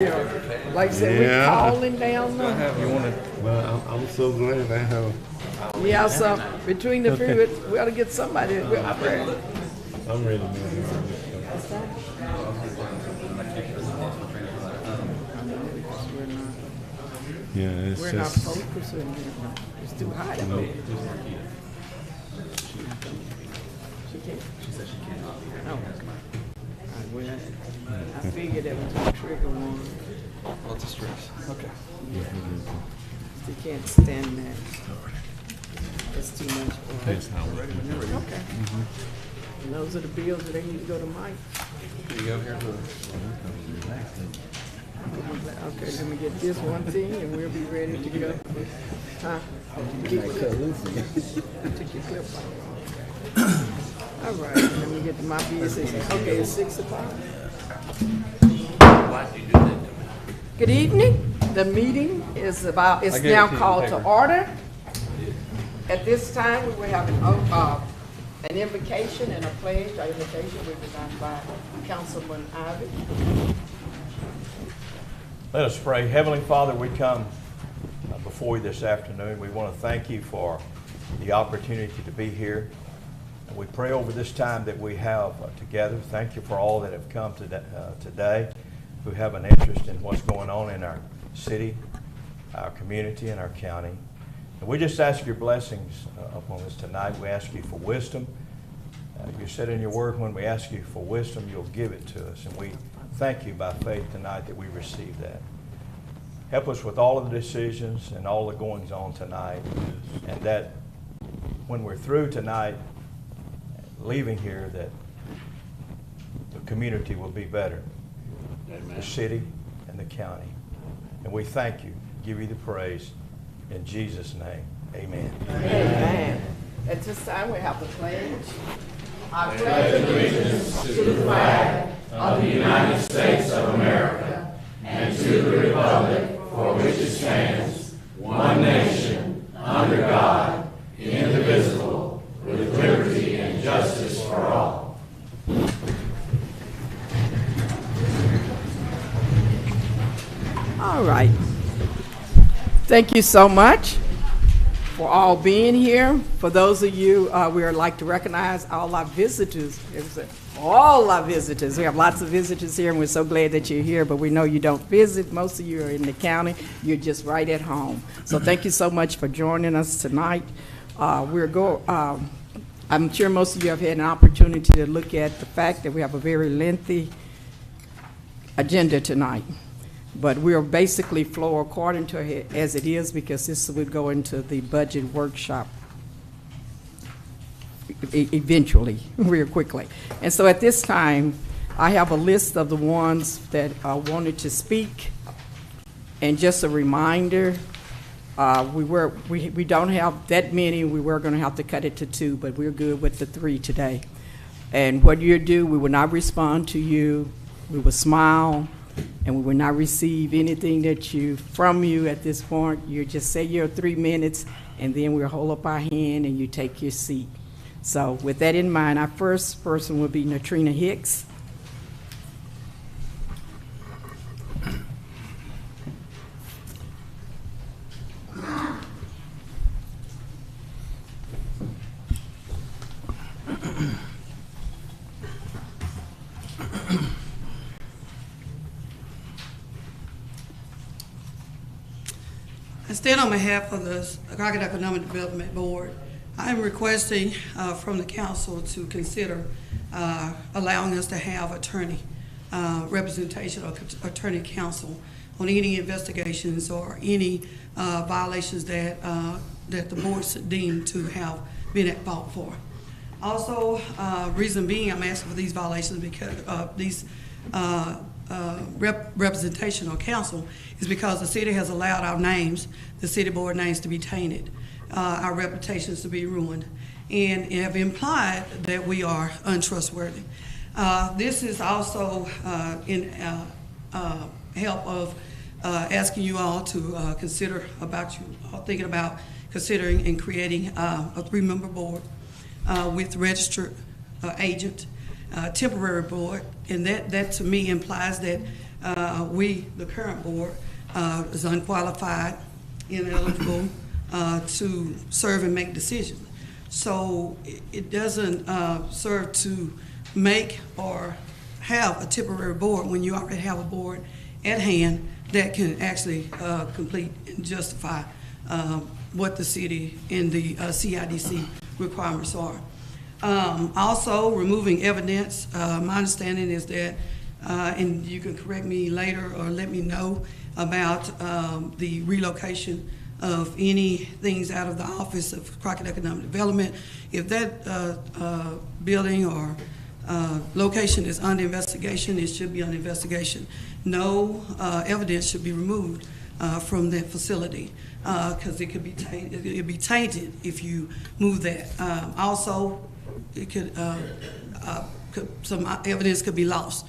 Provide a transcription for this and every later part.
Yeah, like I said, we're calling down the. Well, I'm so glad I have. Yeah, so between the few, we ought to get somebody with prayer. I'm ready to Yeah, it's We're not just. focusing. It's too hot. She can't. She said she can't. Oh. I figured that was a trigger one. Lots of stress. Okay. She can't stand that. It's too much for her. Okay. And those are the bills that they need to go to Mike. Here you go. Here's the. Okay, let me get this one thing and we'll be ready to go. Huh? Took your clip off. All right, let me get to my business. Okay, it's 6 o'clock. Good evening. The meeting is now called to order. At this time, we will have an invocation and a pledge. Our invocation will be done by Councilman Ivy. Let us pray. Heavenly Father, we come before you this afternoon. We want to thank you for the opportunity to be here. And we pray over this time that we have together. Thank you for all that have come today who have an interest in what's going on in our city, our community, and our county. And we just ask your blessings upon us tonight. We ask you for wisdom. You said in your word, when we ask you for wisdom, you'll give it to us. And we thank you by faith tonight that we receive that. Help us with all of the decisions and all the goings on tonight. And that when we're through tonight, leaving here, that the community will be better. Amen. The city and the county. And we thank you, give you the praise. In Jesus' name, amen. Amen. At this time, we have the pledge. I pledge allegiance to the flag of the United States of America and to the republic for which it stands, one nation, under God, indivisible, with liberty and justice for all. All right. Thank you so much for all being here. For those of you, we would like to recognize all our visitors. All our visitors. We have lots of visitors here, and we're so glad that you're here, but we know you don't visit. Most of you are in the county. You're just right at home. So thank you so much for joining us tonight. I'm sure most of you have had an opportunity to look at the fact that we have a very lengthy agenda tonight. But we'll basically flow according to it as it is, because this would go into the budget workshop eventually, real quickly. And so at this time, I have a list of the ones that wanted to speak. And just a reminder, we don't have that many. We were going to have to cut it to 2, but we're good with the 3 today. And what you do, we will not respond to you. We will smile. And we will not receive anything from you at this point. You just say your 3 minutes, and then we'll hold up our hand and you take your seat. So with that in mind, our first person will be Natrina Hicks. I stand on behalf of the Crockett Economic Development Board. I am requesting from the council to consider allowing us to have attorney representation or attorney counsel on any investigations or any violations that the board deemed to have been at fault for. Also, reason being I'm asking for these violations because these representation or counsel is because the city has allowed our names, the city board names, to be tainted, our reputations to be ruined, and have implied that we are untrustworthy. This is also in help of asking you all to consider thinking about considering and creating a 3-member board with registered agent, temporary board, and that to me implies that we, the current board, is unqualified, ineligible to serve and make decisions. So it doesn't serve to make or have a temporary board when you already have a board at hand that can actually complete and justify what the city and the CIDC requirements are. Also, removing evidence. My understanding is that, and you can correct me later or let me know about the relocation of any things out of the Office of Crockett Economic Development. If that building or location is under investigation, it should be under investigation. No evidence should be removed from that facility because it could be tainted. It could be tainted if you move that. Also, it could some evidence could be lost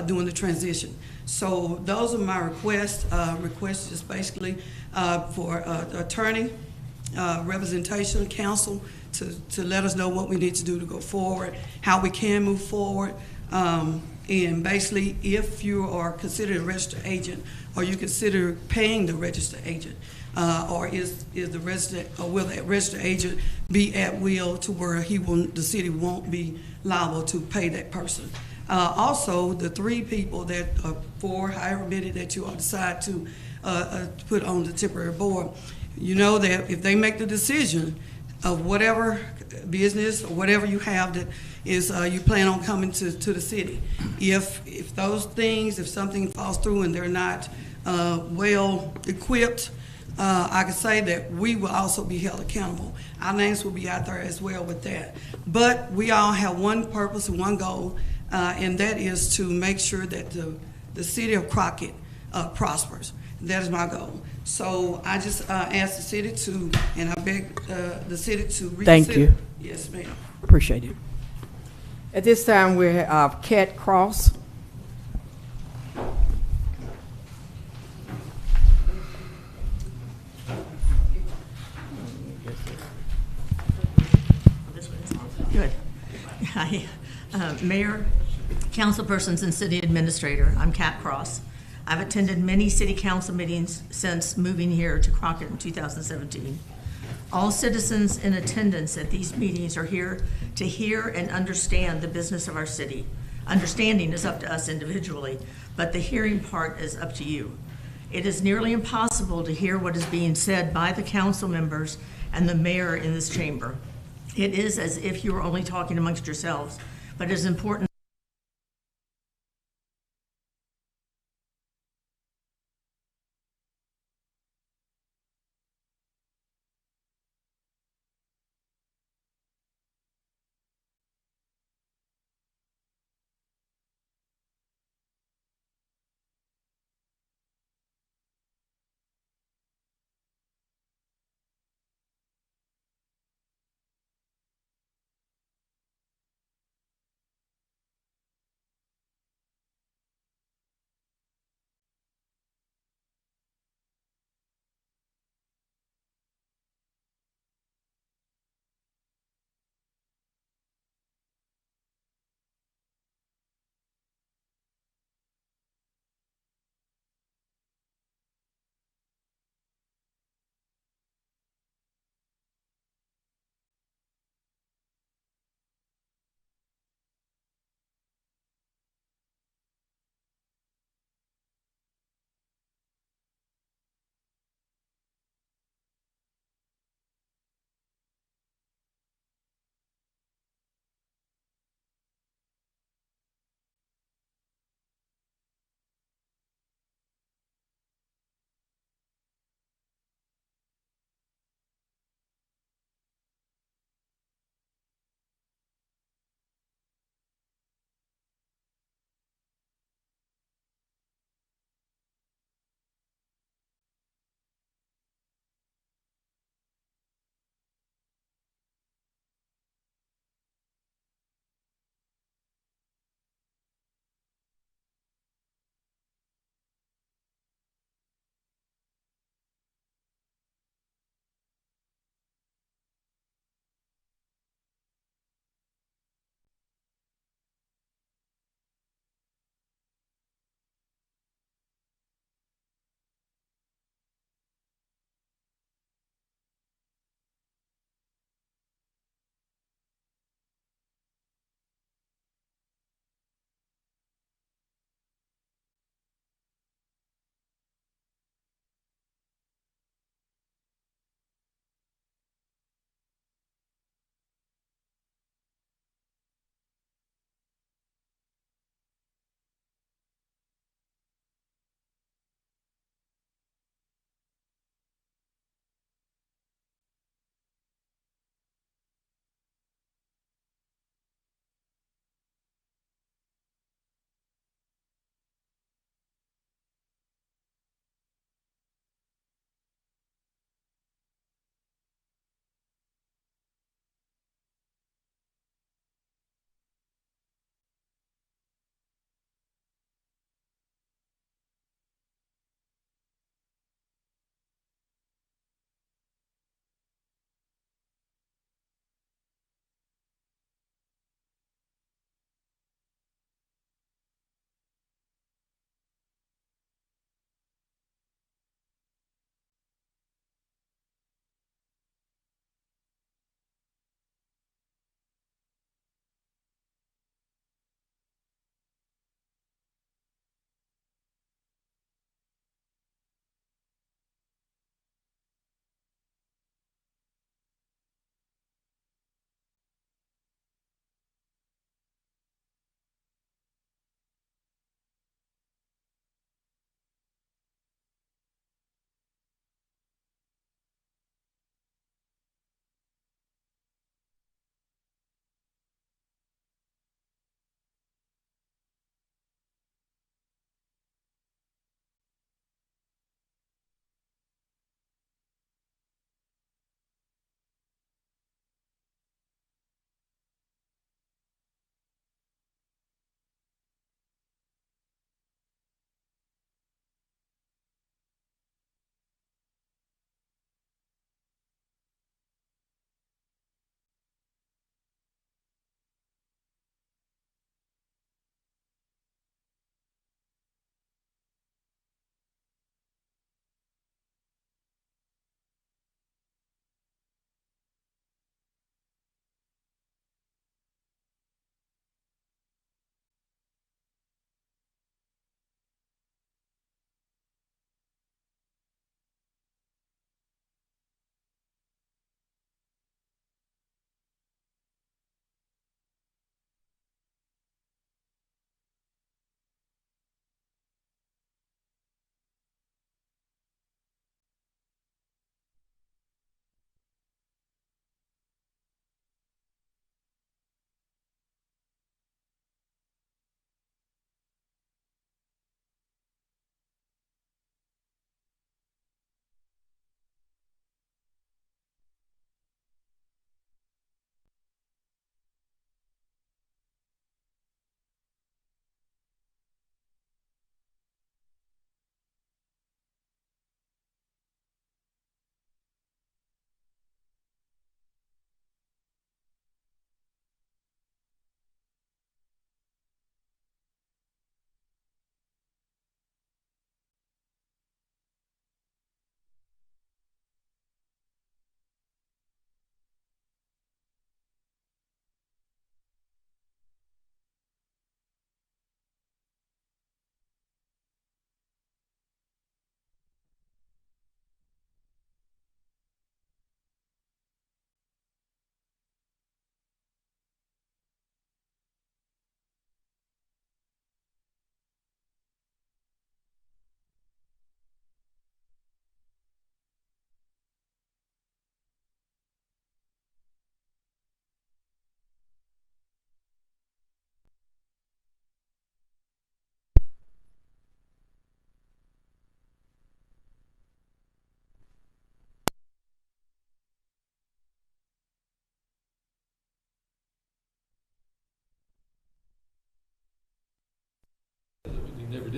during the transition. So those are my requests. Requests is basically for attorney, representation, counsel to let us know what we need to do to go forward, how we can move forward, and basically if you are considered a registered agent or you consider paying the registered agent, or is the resident, or will that registered agent be at will to where the city won't be liable to pay that person. Also, the 3 people that are 4, however many that you all decide to put on the temporary board, you know that if they make the decision of whatever business or whatever you have that is you plan on coming to the city, if those things, if something falls through and they're not well equipped, I can say that we will also be held accountable. Our names will be out there as well with that. But we all have one purpose and one goal, and that is to make sure that the city of Crockett prospers. That is my goal. So I just ask the city to, and I beg the city to reconsider. Thank you. Yes, ma'am. Appreciate it. At this time, we have Kat Cross. Good. Hi, Mayor, councilpersons, and city administrator. I'm Kat Cross. I've attended many city council meetings since moving here to Crockett in 2017. All citizens in attendance at these meetings are here to hear and understand the business of our city. Understanding is up to us individually, but the hearing part is up to you. It is nearly impossible to hear what is being said by the council members and the mayor in this chamber. It is as if you were only talking amongst yourselves, but it is important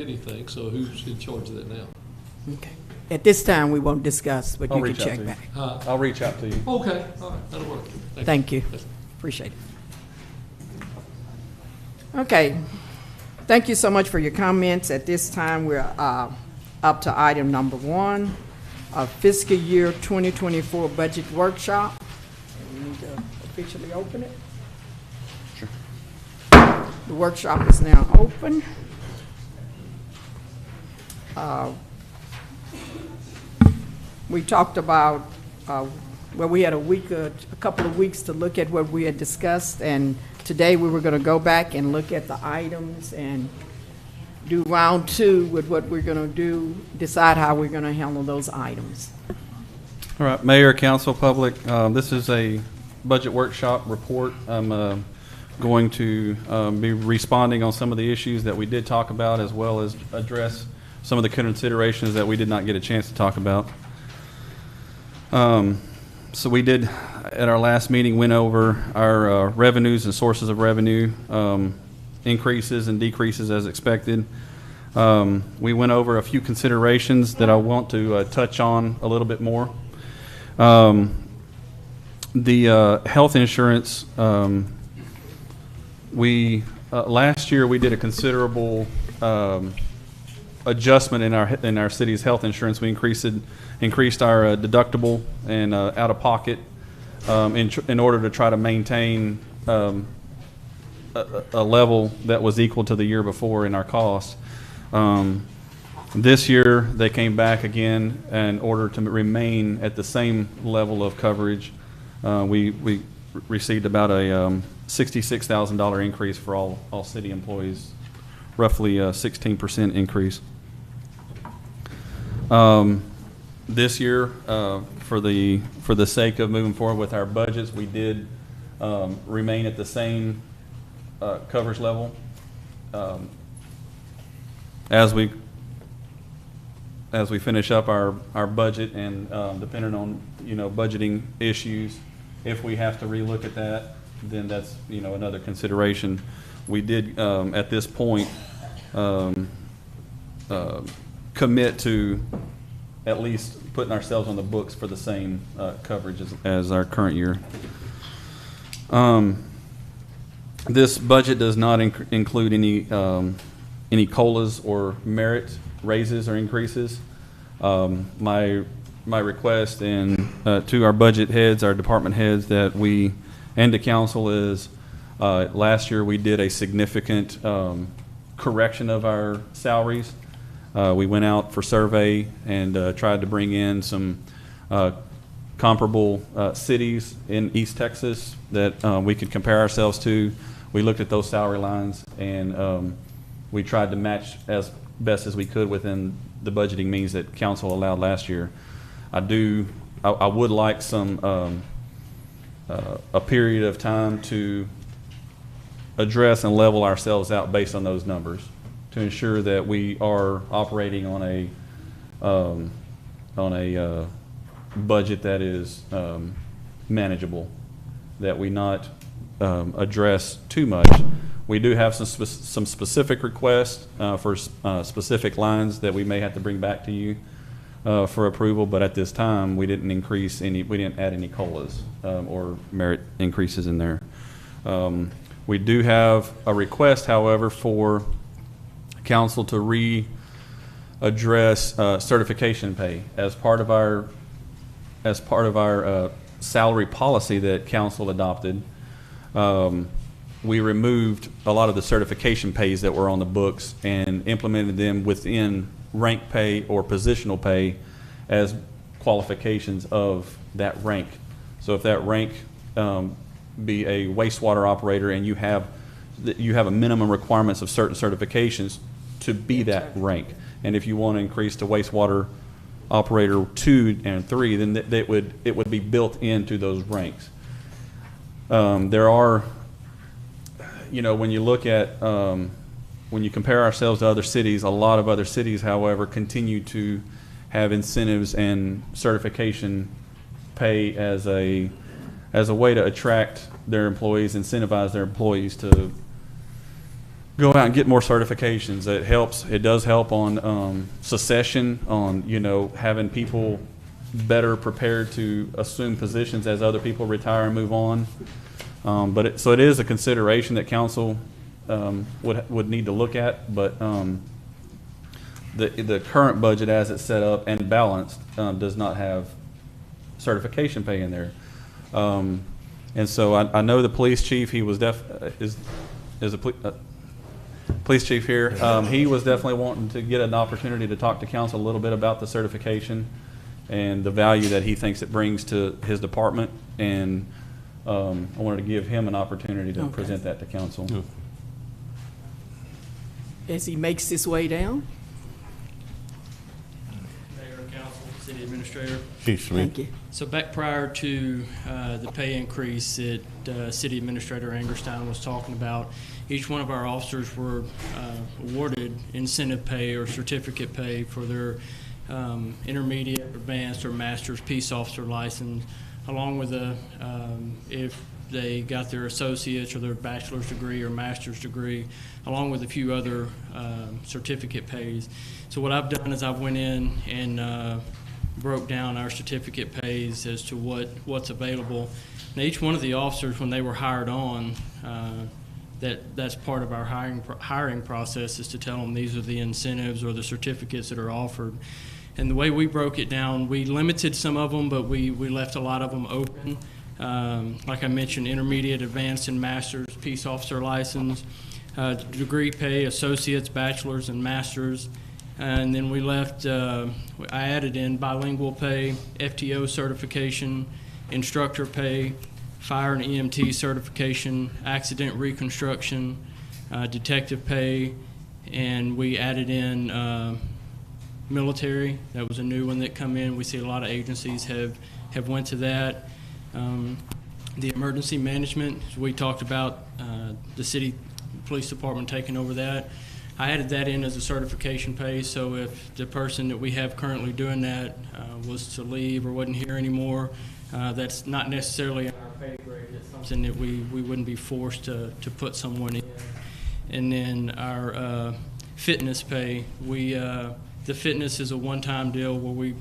anything, so who's in charge of that now? Okay. At this time, we won't discuss, but I'll you can reach out check to you. back. I'll reach out to you. Okay, all right, that'll work. Thank you. Appreciate it. Okay. Thank you so much for your comments. At this time, we're up to item number 1, fiscal year 2024 budget workshop. We need to officially open it. Sure. The workshop is now open. We talked about, we had a couple of weeks to look at what we had discussed, and today we were going to go back and look at the items and do round 2 with what we're going to do, decide how we're going to handle those items. All right, Mayor, Council, Public, this is a budget workshop report. I'm going to be responding on some of the issues that we did talk about, as well as address some of the considerations that we did not get a chance to talk about. So we did, at our last meeting, went over our revenues and sources of revenue, increases and decreases as expected. We went over a few considerations that I want to touch on a little bit more. The health insurance, last year we did a considerable adjustment in our city's health insurance. We increased our deductible and out of pocket in order to try to maintain a level that was equal to the year before in our costs. This year they came back again in order to remain at the same level of coverage. We received about a $66,000 increase for all city employees, roughly a 16% increase. This year, for the sake of moving forward with our budgets, we did remain at the same coverage level. As we finish up our budget, and depending on budgeting issues, if we have to relook at that, then that's another consideration. We did at this point commit to at least putting ourselves on the books for the same coverage as our current year. This budget does not include any COLAs or merit raises or increases. My request to our budget heads, our department heads, and the council is, last year we did a significant correction of our salaries. We went out for survey and tried to bring in some comparable cities in East Texas that we could compare ourselves to. We looked at those salary lines, and we tried to match as best as we could within the budgeting means that council allowed last year. I would like some a period of time to address and level ourselves out based on those numbers, to ensure that we are operating on a budget that is manageable, that we not address too much. We do have some specific requests for specific lines that we may have to bring back to you for approval, but at this time we didn't add any COLAs or merit increases in there. We do have a request, however, for council to readdress certification pay as part of our salary policy that council adopted. We removed a lot of the certification pays that were on the books and implemented them within rank pay or positional pay as qualifications of that rank. So if that rank be a wastewater operator, and you have a minimum requirements of certain certifications to be that rank, and if you want to increase to wastewater operator 2 and 3, then it would be built into those ranks. There are, when you look at when you compare ourselves to other cities, a lot of other cities, however, continue to have incentives and certification pay as a way to attract their employees, incentivize their employees go out and get more certifications. It helps. It does help on succession, on, you know, having people better prepared to assume positions as other people retire and move on. So it is a consideration that council would need to look at, but the current budget as it's set up and balanced does not have certification pay in there. And so I know the police chief, he was is a police chief here. He was definitely wanting to get an opportunity to talk to council a little bit about the certification and the value that he thinks it brings to his department. And I wanted to give him an opportunity to present that to council. Yeah. As he makes his way down. Mayor, Council, City Administrator. Chief Smith. Thank you. So back prior to the pay increase that City Administrator Angerstein was talking about, each one of our officers were awarded incentive pay or certificate pay for their intermediate, advanced, or master's peace officer license, along with if they got their associate's or their bachelor's degree or master's degree, along with a few other certificate pays. So what I've done is I've went in and broke down our certificate pays as to what's available. Now, each one of the officers, when they were hired on, that's part of our hiring process, is to tell them these are the incentives or the certificates that are offered. And the way we broke it down, we limited some of them, but we left a lot of them open. Like I mentioned, intermediate, advanced, and master's peace officer license, degree pay, associates, bachelor's, and master's. And then we left, I added in bilingual pay, FTO certification, instructor pay, fire and EMT certification, accident reconstruction, detective pay, and we added in military. That was a new one that come in. We see a lot of agencies have went to that. The emergency management, we talked about the city police department taking over that. I added that in as a certification pay, so if the person that we have currently doing that was to leave or wasn't here anymore, that's not necessarily in our pay grade. It's something that we wouldn't be forced to put someone in. And then our fitness pay, the fitness is a one-time deal where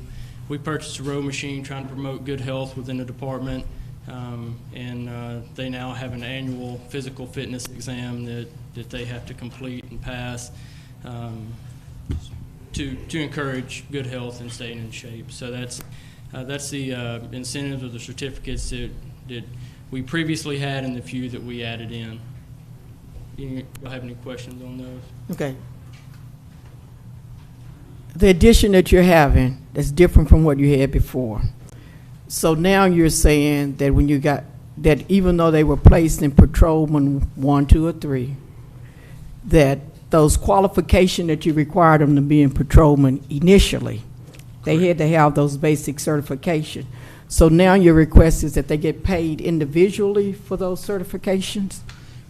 we purchased a row machine trying to promote good health within the department, and they now have an annual physical fitness exam that they have to complete and pass to encourage good health and staying in shape. So that's the incentives or the certificates that we previously had and the few that we added in. You have any questions on those? Okay. The addition that you're having is different from what you had before. So now you're saying that when you got that, even though they were placed in patrolman 1, 2, or 3, that those qualifications that you required them to be in patrolman initially, they had to have those basic certifications. So now your request is that they get paid individually for those certifications?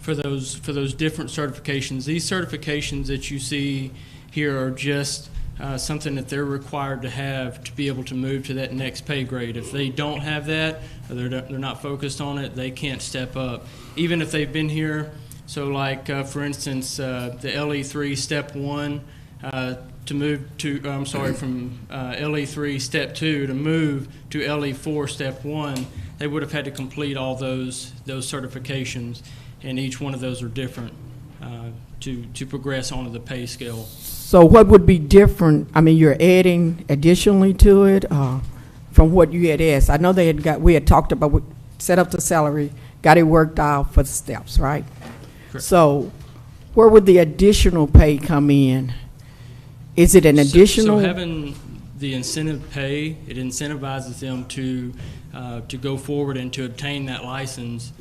For those different certifications. These certifications that you see here are just something that they're required to have to be able to move to that next pay grade. If they don't have that, or they're not focused on it, they can't step up. Even if they've been here, so like for instance, the LE3 Step 1 to move to, from LE3 Step 2 to move to LE4 Step 1, they would have had to complete all those certifications, and each one of those are different to progress onto the pay scale. So what would be different? I mean, you're adding additionally to it from what you had asked. I know we had talked about, set up the salary, got it worked out for the steps, right? Correct. So where would the additional pay come in? Is it an additional? So having the incentive pay, it incentivizes them to go forward and to obtain that license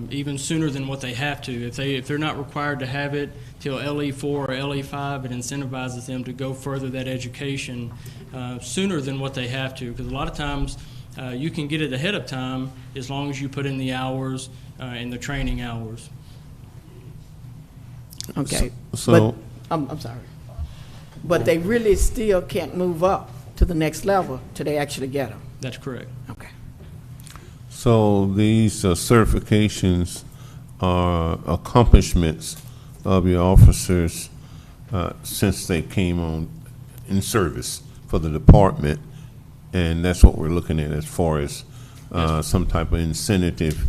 even sooner than what they have to. If they're not required to have it till LE4 or LE5, it incentivizes them to go further that education sooner than what they have to. Because a lot of times you can get it ahead of time as long as you put in the hours and the training hours. Okay. So but, I'm sorry. But they really still can't move up to the next level till they actually get them. That's correct. Okay. So these certifications are accomplishments of your officers since they came on in service for the department, and that's what we're looking at as far as some type of incentive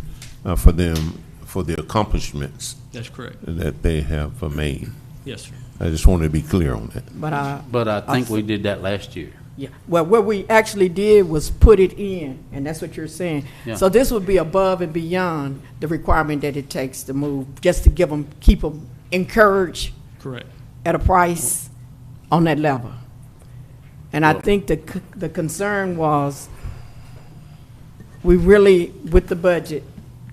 for them for the accomplishments That's correct. that they have made. Yes, sir. I just wanted to be clear on that. But I think we did that last year. Yeah, well, what we actually did was put it in, and that's what you're saying. Yeah. So this would be above and beyond the requirement that it takes to move, just to give them, keep them encouraged Correct. at a price on that level. And I think the concern was, we really, with the budget,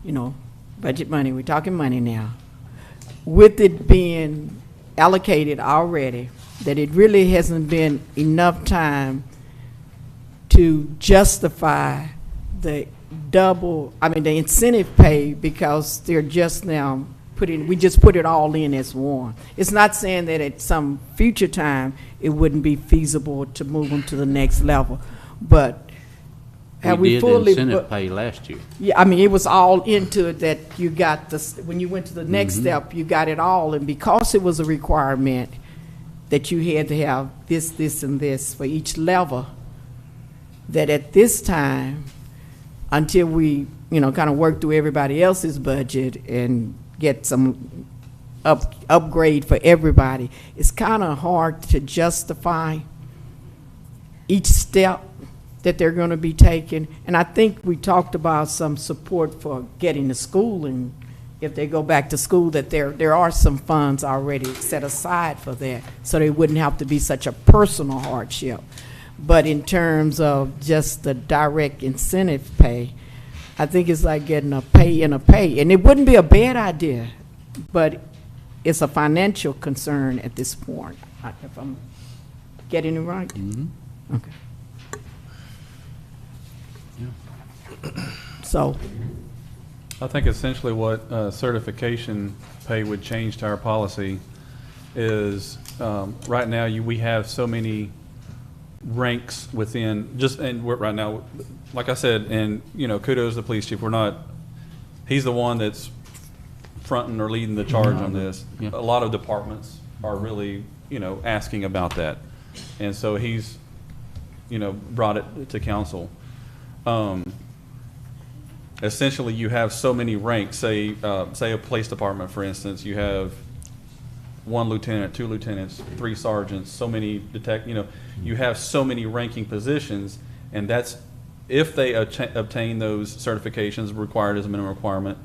you know, budget money, we're talking money now, with it being allocated already, that it really hasn't been enough time to justify the the incentive pay, because they're just now we just put it all in as one. It's not saying that at some future time it wouldn't be feasible to move them to the next level, but have we did fully? incentive pay last year. Yeah, I mean, it was all into it that you got when you went to the next step, you got it all, and because it was a requirement that you had to have this, this, and this for each level, that at this time, until we, you know, kind of work through everybody else's budget and get some upgrade for everybody, it's kind of hard to justify each step that they're going to be taking. And I think we talked about some support for getting to school, and if they go back to school, that there are some funds already set aside for that, so they wouldn't have to be such a personal hardship. But in terms of just the direct incentive pay, I think it's like getting a pay in a pay. And it wouldn't be a bad idea, but it's a financial concern at this point, if I'm getting it right. Okay. So, I think essentially what certification pay would change to our policy is, right now, we have so many ranks within, right now, like I said, and, you know, kudos to the police chief, he's the one that's fronting or leading the charge on this. Yeah. A lot of departments are really, you know, asking about that. And so he's, you know, brought it to council. Essentially, you have so many ranks. Say a police department, for instance, you have 1 lieutenant, 2 lieutenants, 3 sergeants, so many you have so many ranking positions, and that's if they obtain those certifications required as a minimum requirement,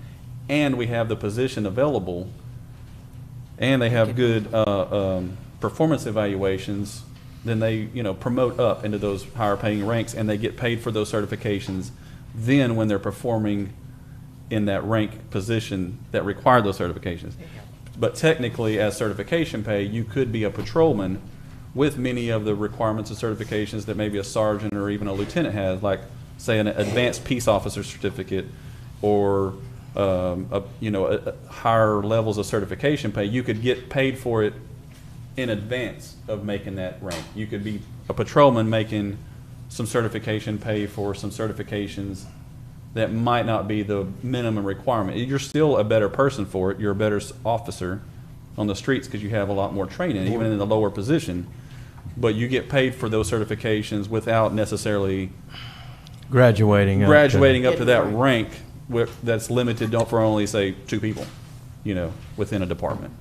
and we have the position available, and they have good performance evaluations, then they, you know, promote up into those higher paying ranks, and they get paid for those certifications then when they're performing in that rank position that require those certifications. But technically, as certification pay, you could be a patrolman with many of the requirements of certifications that maybe a sergeant or even a lieutenant has, like, say, an advanced peace officer certificate, or higher levels of certification pay. You could get paid for it in advance of making that rank. You could be a patrolman making some certification pay for some certifications that might not be the minimum requirement. You're still a better person for it. You're a better officer on the streets because you have a lot more training, even in the lower position. But you get paid for those certifications without necessarily graduating up to that rank that's limited for only, say, 2 people, you know, within a department.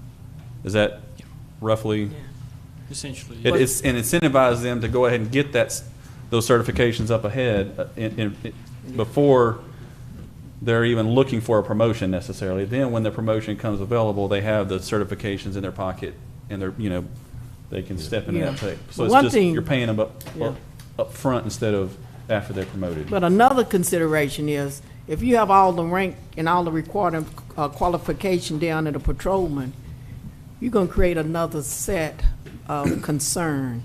Is that roughly? Essentially. It incentivizes them to go ahead and get those certifications up ahead before they're even looking for a promotion necessarily. Then when the promotion comes available, they have the certifications in their pocket, and they can step into that pay. So it's just you're paying them up front instead of after they're promoted. but another consideration is, if you have all the rank and all the required qualification down to the patrolman, you're going to create another set of concern.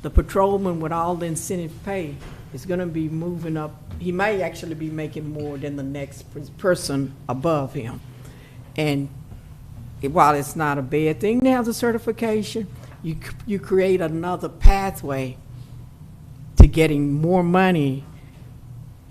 The patrolman with all the incentive pay is going to be moving up. He may actually be making more than the next person above him. And while it's not a bad thing to have the certification, you create another pathway to getting more money,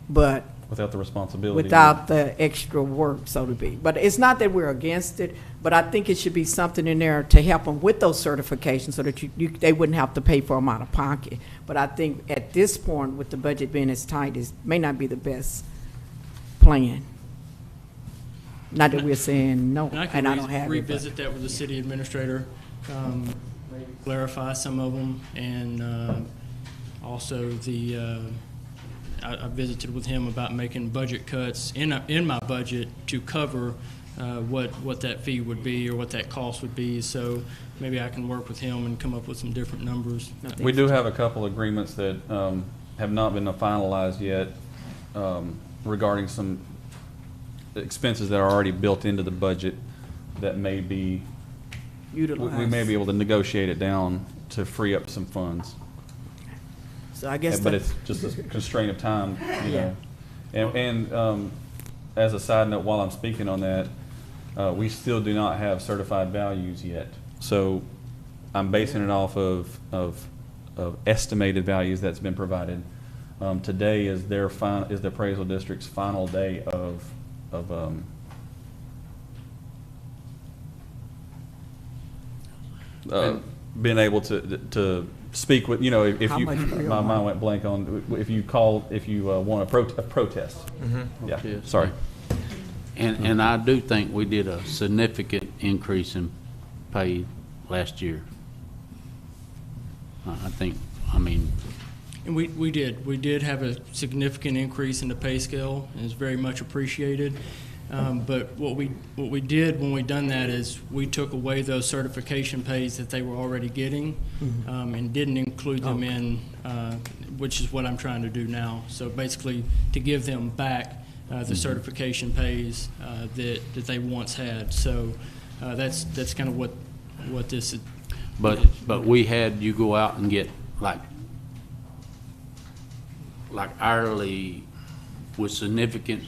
but Without the responsibility. without the extra work, so to speak. But it's not that we're against it, but I think it should be something in there to help them with those certifications so that they wouldn't have to pay for them out of pocket. But I think at this point, with the budget being as tight, it may not be the best plan. Not that we're saying no, And I and can I don't have it. revisit that with the city administrator, maybe clarify some of them, and also I visited with him about making budget cuts in my budget to cover what that fee would be or what that cost would be. So maybe I can work with him and come up with some different numbers. We do have a couple agreements that have not been finalized yet regarding some expenses that are already built into the budget that may be, Utilized. we may be able to negotiate it down to free up some funds. So I guess. But it's just a constraint of time, you Yeah. know. And as a side note, while I'm speaking on that, we still do not have certified values yet. So I'm basing it off of estimated values that's been provided. Today is the appraisal district's final day of being able to speak with, you know, if How you, much real my money? mind went blank on, if you want a protest. Yeah, sorry. And I do think we did a significant increase in pay last year. And we did have a significant increase in the pay scale, and it's very much appreciated. But what we did when we done that is we took away those certification pays that they were already getting, and didn't include them in, which is what I'm trying to do now. So basically, to give them back the certification pays that they once had. So that's kind of what this is. But we had you go out and get like hourly with significant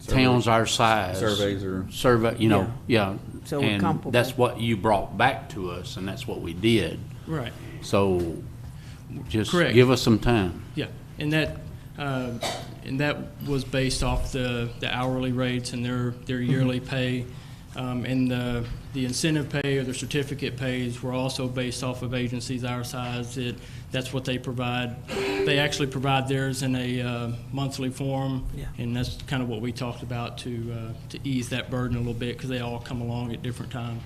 towns our size. Surveys or. Survey, yeah. So we're And comfortable. that's what you brought back to us, and that's what we did. Right. So just Correct. give us some time. Yeah, and that was based off the hourly rates and their yearly pay, and the incentive pay or the certificate pays were also based off of agencies our size. That's what they provide. They actually provide theirs in a monthly form, Yeah. and that's kind of what we talked about to ease that burden a little bit because they all come along at different times.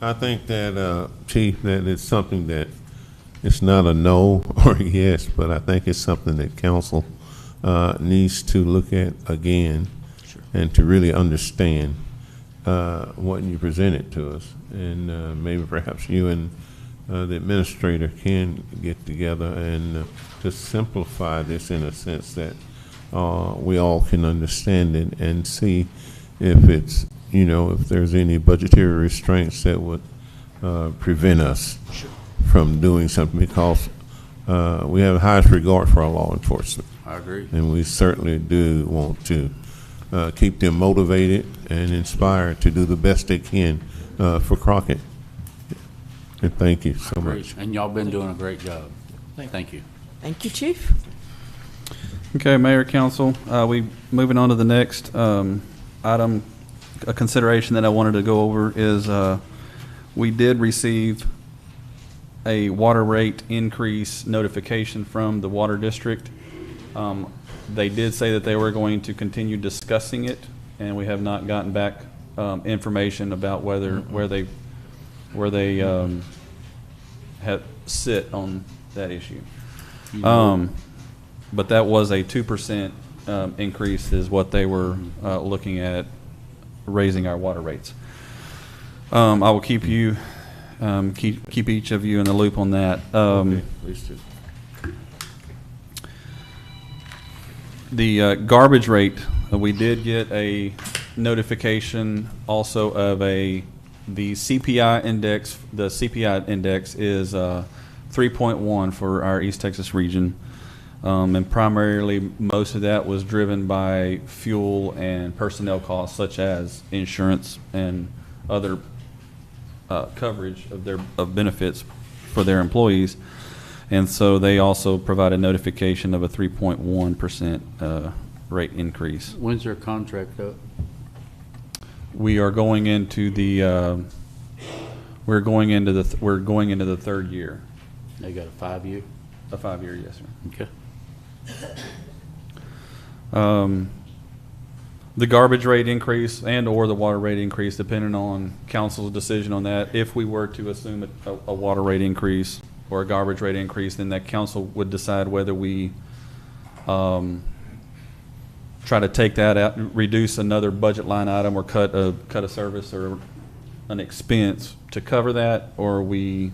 I think that, Chief, that it's something that it's not a no or a yes, but I think it's something that council needs to look at again and to really understand what you presented to us. And maybe perhaps you and the administrator can get together and to simplify this in a sense that we all can understand it and see if it's, if there's any budgetary restraints that would prevent us from doing something, because we have the highest regard for our law enforcement. I agree. And we certainly do want to keep them motivated and inspired to do the best they can for Crockett. And thank you so much. And y'all been doing a great job. Thank you. Thank you, Chief. Okay, Mayor, Council, we moving on to the next item. A consideration that I wanted to go over is we did receive a water rate increase notification from the water district. They did say that they were going to continue discussing it, and we have not gotten back information about where they had sit on that issue. But that was a 2% increase is what they were looking at raising our water rates. I will keep you keep each of you in the loop on that. Okay, please do. The garbage rate, we did get a notification also of the CPI index. The CPI index is 3.1 for our East Texas region. And primarily most of that was driven by fuel and personnel costs such as insurance and other coverage of benefits for their employees. And so they also provided notification of a 3.1% rate increase. When's their contract up? We are going into the we're going into the third year. They got a 5-year? A 5-year, yes, sir. Okay. The garbage rate increase and or the water rate increase, depending on council's decision on that. If we were to assume a water rate increase or a garbage rate increase, then that council would decide whether we try to take that out, reduce another budget line item, or cut a service or an expense to cover that, or we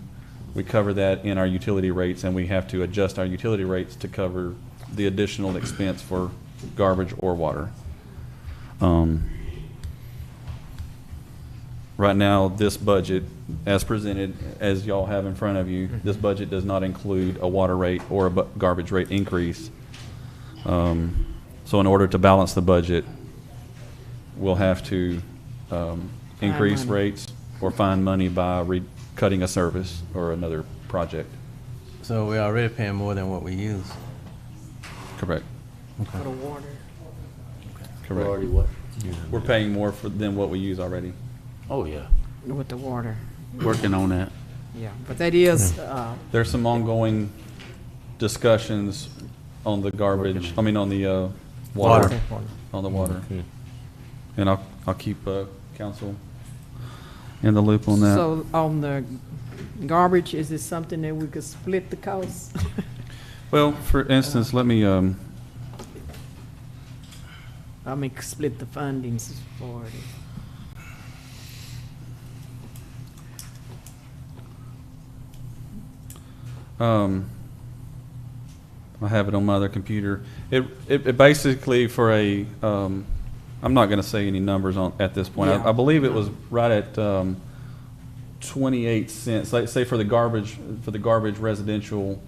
cover that in our utility rates, and we have to adjust our utility rates to cover the additional expense for garbage or water. Right now, this budget, as presented, as y'all have in front of you, this budget does not include a water rate or a garbage rate increase. So in order to balance the budget, we'll have to increase rates or find money by cutting a service or another project. So we're already paying more than what we use. Correct. For the water. Correct. Already what? We're paying more than what we use already. Oh, yeah. With the water, Working on that. yeah. But that is, There's some ongoing discussions on the garbage, on the water. On the water. And I'll keep council in the loop on that. so on the garbage, is it something that we could split the cost? Well, for instance, let me, I mean, split the fundings for it. I have it on my other computer. It basically for a, I'm not going to say any numbers at this point. Yeah. I believe it was right at 28 cents. Like say for the garbage residential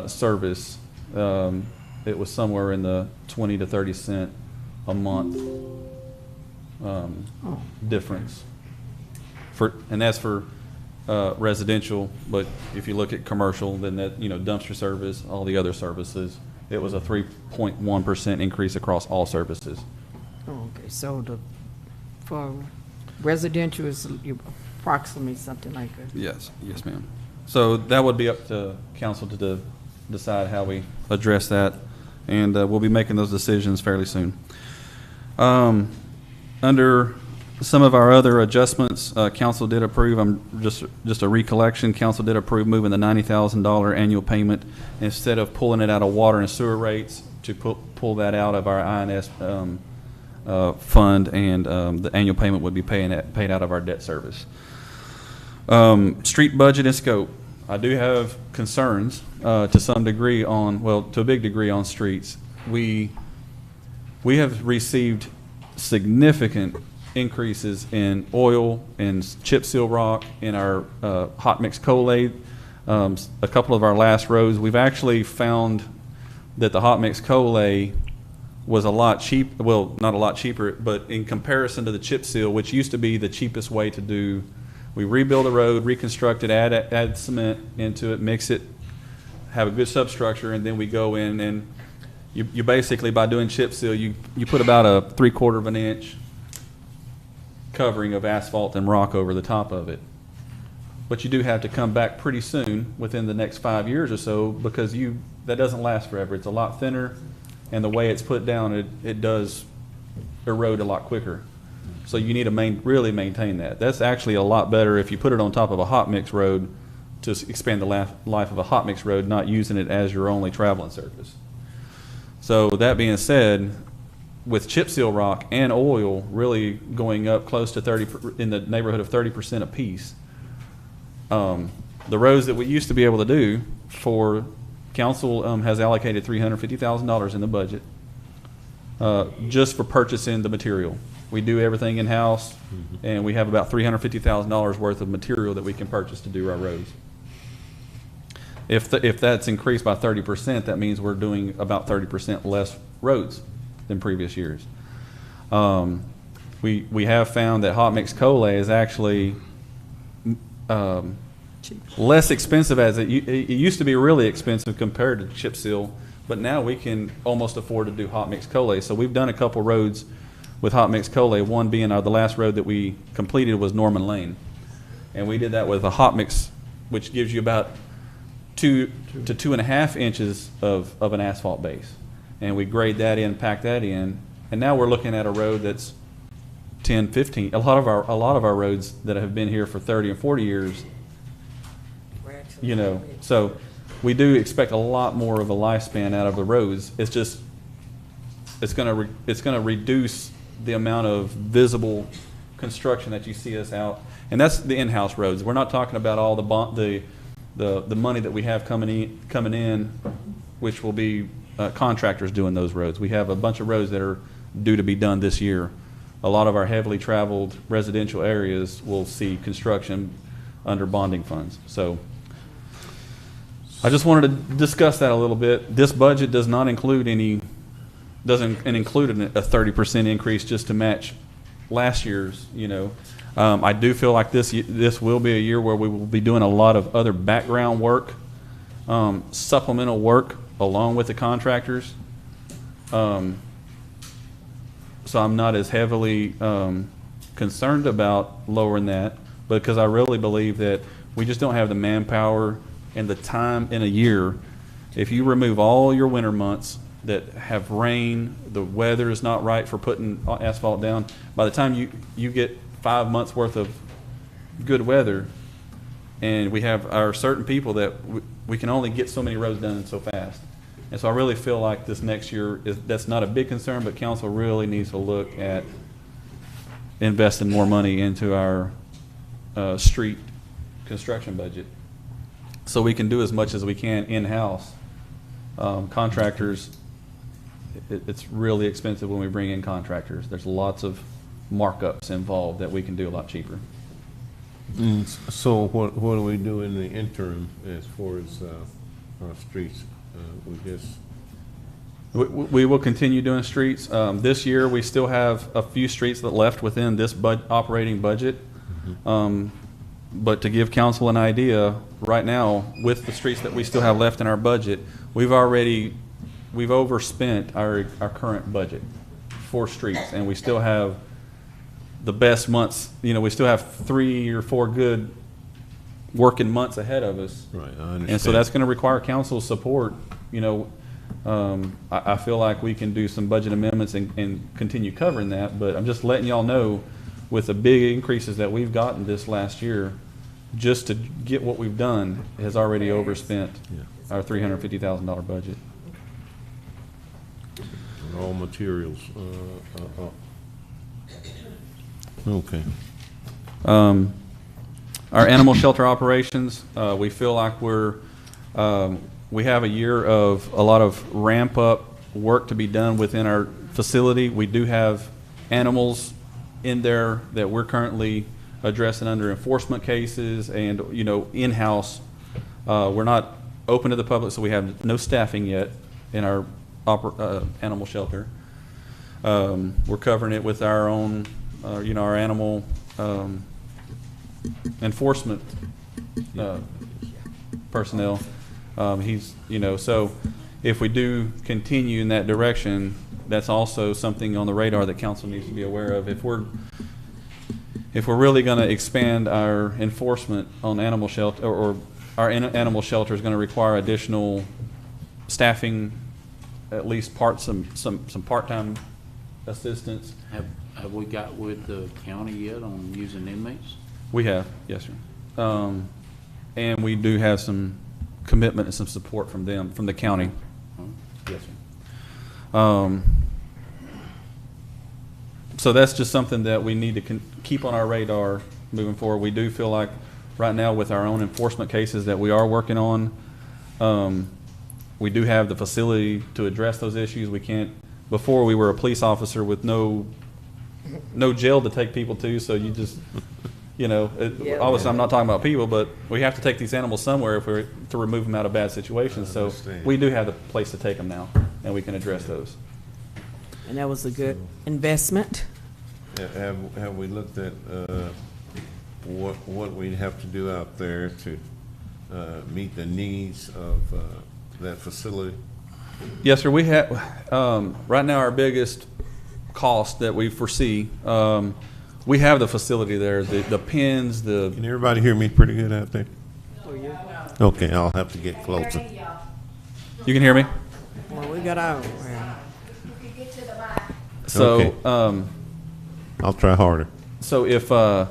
service, it was somewhere in the 20 to 30 cent a month difference. And that's for residential, but if you look at commercial, then that, dumpster service, all the other services, it was a 3.1% increase across all services. Okay, so for residential is approximately something like that. Yes, ma'am. So that would be up to council to decide how we address that, and we'll be making those decisions fairly soon. Under some of our other adjustments, council did approve, just a recollection, council did approve moving the $90,000 annual payment, instead of pulling it out of water and sewer rates, to pull that out of our INS fund, and the annual payment would be paid out of our debt service. Street budget and scope. I do have concerns to some degree to a big degree on streets. We have received significant increases in oil and chip seal rock, in our hot mix coal. A couple of our last roads, we've actually found that the hot mix coal was a lot cheap. Well, not a lot cheaper, but in comparison to the chip seal, which used to be the cheapest way to do. We rebuild a road, reconstruct it, add cement into it, mix it, have a good substructure, and then we go in and you basically, by doing chip seal, you put about a 3/4 of an inch covering of asphalt and rock over the top of it. But you do have to come back pretty soon, within the next 5 years or so, because that doesn't last forever. It's a lot thinner, and the way it's put down, it does erode a lot quicker. So you need to really maintain that. That's actually a lot better if you put it on top of a hot mix road, to expand the life of a hot mix road, not using it as your only traveling surface. So that being said, with chip seal rock and oil really going up close to 30, in the neighborhood of 30% a piece, the roads that we used to be able to do, for council has allocated $350,000 in the budget just for purchasing the material. We do everything in-house, and we have about $350,000 worth of material that we can purchase to do our roads. If that's increased by 30%, that means we're doing about 30% less roads than previous years. We have found that hot mix coal is actually less expensive as it used to be really expensive compared to chip seal, but now we can almost afford to do hot mix cola. So we've done a couple roads with hot mix cola, one being the last road that we completed was Norman Lane. And we did that with a hot mix, which gives you about 2 to 2.5 inches of an asphalt base. And we grade that in, pack that in, and now we're looking at a road that's 10, 15. A lot of our roads that have been here for 30 and 40 years, you know, so we do expect a lot more of a lifespan out of the roads. It's just it's going to reduce the amount of visible construction that you see us out, and that's the in-house roads. We're not talking about all the money that we have coming in, which will be contractors doing those roads. We have a bunch of roads that are due to be done this year. A lot of our heavily traveled residential areas will see construction under bonding funds. So I just wanted to discuss that a little bit. This budget does not include doesn't include a 30% increase just to match last year's, you know. I do feel like this will be a year where we will be doing a lot of other background work, supplemental work along with the contractors. So I'm not as heavily concerned about lowering that, because I really believe that we just don't have the manpower and the time in a year. If you remove all your winter months that have rain, the weather is not right for putting asphalt down, by the time you get 5 months worth of good weather, and we have our certain people that we can only get so many roads done so fast. And so I really feel like this next year, that's not a big concern, but council really needs to look at investing more money into our street construction budget so we can do as much as we can in-house. Contractors, it's really expensive when we bring in contractors. There's lots of markups involved that we can do a lot cheaper. So what do we do in the interim as far as our streets? We will continue doing streets. This year, we still have a few streets that left within this operating budget. But to give council an idea, right now, with the streets that we still have left in our budget, we've overspent our current budget for streets, and we still have the best months. You know, we still have 3 or 4 good working months ahead of us. Right, I understand. And so that's going to require council's support. You know, I feel like we can do some budget amendments and continue covering that, but I'm just letting y'all know, with the big increases that we've gotten this last year, just to get what we've done has already overspent our $350,000 budget. All materials. Okay. Our animal shelter operations, we feel like we have a year of a lot of ramp up work to be done within our facility. We do have animals in there that we're currently addressing under enforcement cases and, you know, in-house. We're not open to the public, so we have no staffing yet in our animal shelter. We're covering it with our own, you know, our animal enforcement personnel. He's, you know, so if we do continue in that direction, that's also something on the radar that council needs to be aware of. If we're really going to expand our enforcement on animal shelter, or our animal shelter is going to require additional staffing, at least some part-time assistance. Have we got with the county yet on using inmates? We have, yes, sir. And we do have some commitment and some support from them, from the county. Yes, sir. So that's just something that we need to keep on our radar moving forward. We do feel like right now with our own enforcement cases that we are working on, we do have the facility to address those issues. We can't, before we were a police officer with no jail to take people to, so you just, you know, obviously I'm not talking about people, but we have to take these animals somewhere if we're to remove them out of bad situations. So we do have the place to take them now, and we can address those. And that was a good investment. Have we looked at what we'd have to do out there to meet the needs of that facility? Yes, sir. We have, right now, our biggest cost that we foresee, we have the facility there, the pins, Can everybody hear me pretty good out there? Okay, I'll have to get closer. you can hear me? Well, we got our, So, Okay. I'll try harder. so if, where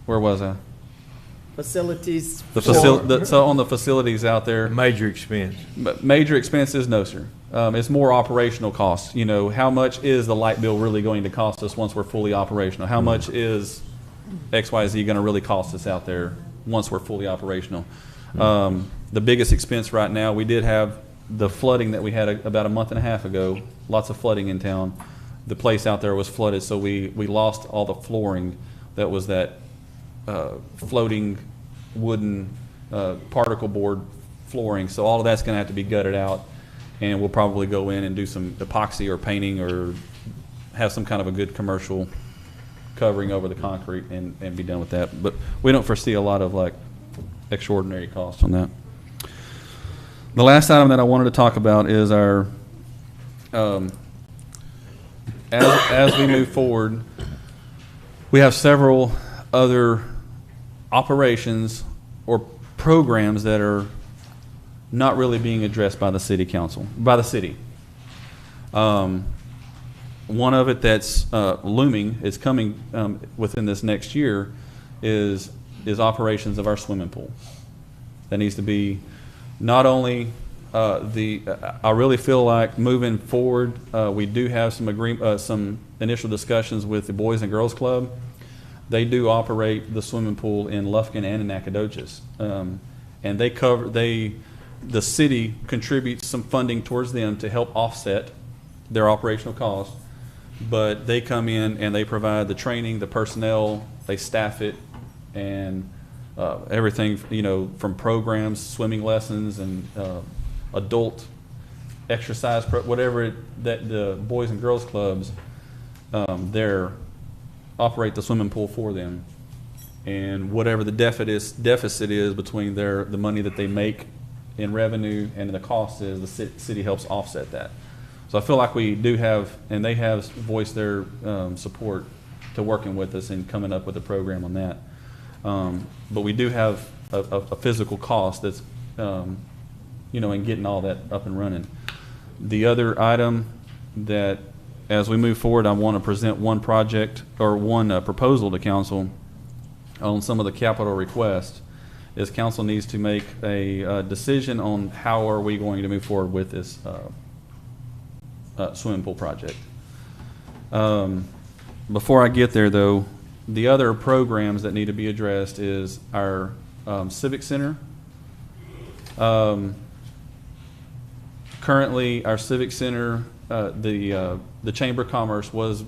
was I? facilities. So on the facilities out there, Major expense. but major expenses, no, sir. It's more operational costs. You know, how much is the light bill really going to cost us once we're fully operational? How much is XYZ going to really cost us out there once we're fully operational? The biggest expense right now, we did have the flooding that we had about a month and a half ago. Lots of flooding in town. The place out there was flooded, so we lost all the flooring that was that floating wooden particle board flooring. So all of that's going to have to be gutted out, and we'll probably go in and do some epoxy or painting or have some kind of a good commercial covering over the concrete and be done with that. But we don't foresee a lot of like extraordinary costs on that. The last item that I wanted to talk about is our, as we move forward, we have several other operations or programs that are not really being addressed by the city council, by the city. One of it that's looming, is coming within this next year, is operations of our swimming pool. That needs to be not only I really feel like moving forward, we do have some initial discussions with the Boys and Girls Club. They do operate the swimming pool in Lufkin and in Nacogdoches, and the city contributes some funding towards them to help offset their operational costs. But they come in and they provide the training, the personnel, they staff it, and everything, from programs, swimming lessons, and adult exercise, whatever that the Boys and Girls Clubs, operate the swimming pool for them, and whatever the deficit is between the money that they make in revenue and the cost is, the city helps offset that. So I feel like we do have, and they have voiced their support to working with us and coming up with a program on that. But we do have a physical cost that's, in getting all that up and running. The other item that, as we move forward, I want to present one project or one proposal to council on some of the capital requests, is council needs to make a decision on how are we going to move forward with this swimming pool project. Before I get there, though, the other programs that need to be addressed is our Civic Center. Currently, our Civic Center, the Chamber of Commerce was,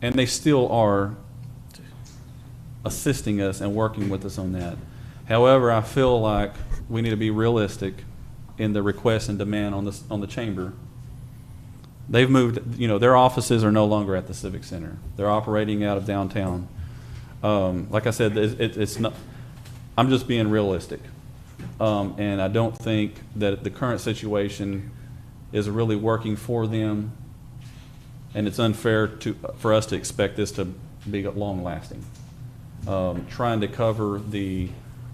and they still are, assisting us and working with us on that. However, I feel like we need to be realistic in the request and demand on the Chamber. They've moved, their offices are no longer at the Civic Center. They're operating out of downtown. Like I said, it's not, I'm just being realistic. And I don't think that the current situation is really working for them, and it's unfair for us to expect this to be long-lasting. Trying to cover the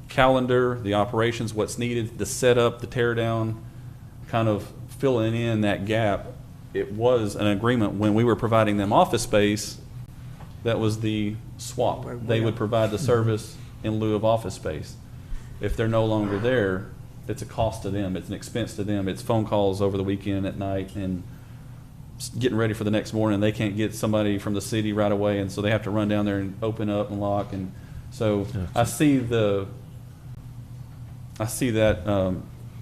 calendar, the operations, what's needed, the setup, the tear down, kind of filling in that gap. It was an agreement when we were providing them office space, that was the swap. They would provide the service in lieu of office space. If they're no longer there, it's a cost to them, it's an expense to them, it's phone calls over the weekend at night and getting ready for the next morning. They can't get somebody from the city right away, and so they have to run down there and open up and lock. And so I see that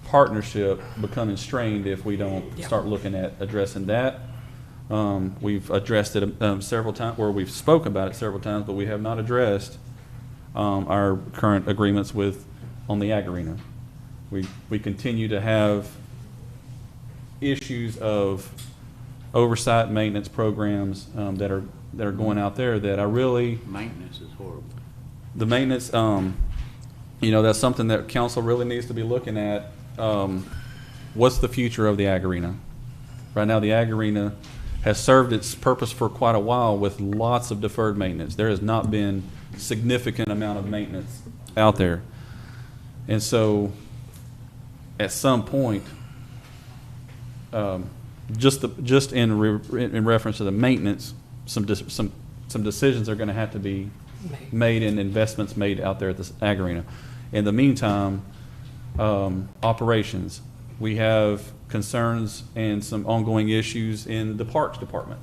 partnership becoming strained if we don't start looking at addressing that. We've addressed it several times, or we've spoken about it several times, but we have not addressed our current agreements on the Ag Arena. We continue to have issues of oversight maintenance programs that are going out there that I really... Maintenance is horrible. The maintenance, that's something that council really needs to be looking at. What's the future of the Ag Arena? Right now, the Ag Arena has served its purpose for quite a while with lots of deferred maintenance. There has not been significant amount of maintenance out there. And so at some point, just in reference to the maintenance, some decisions are going to have to be made and investments made out there at the Ag Arena. In the meantime, operations. We have concerns and some ongoing issues in the Parks Department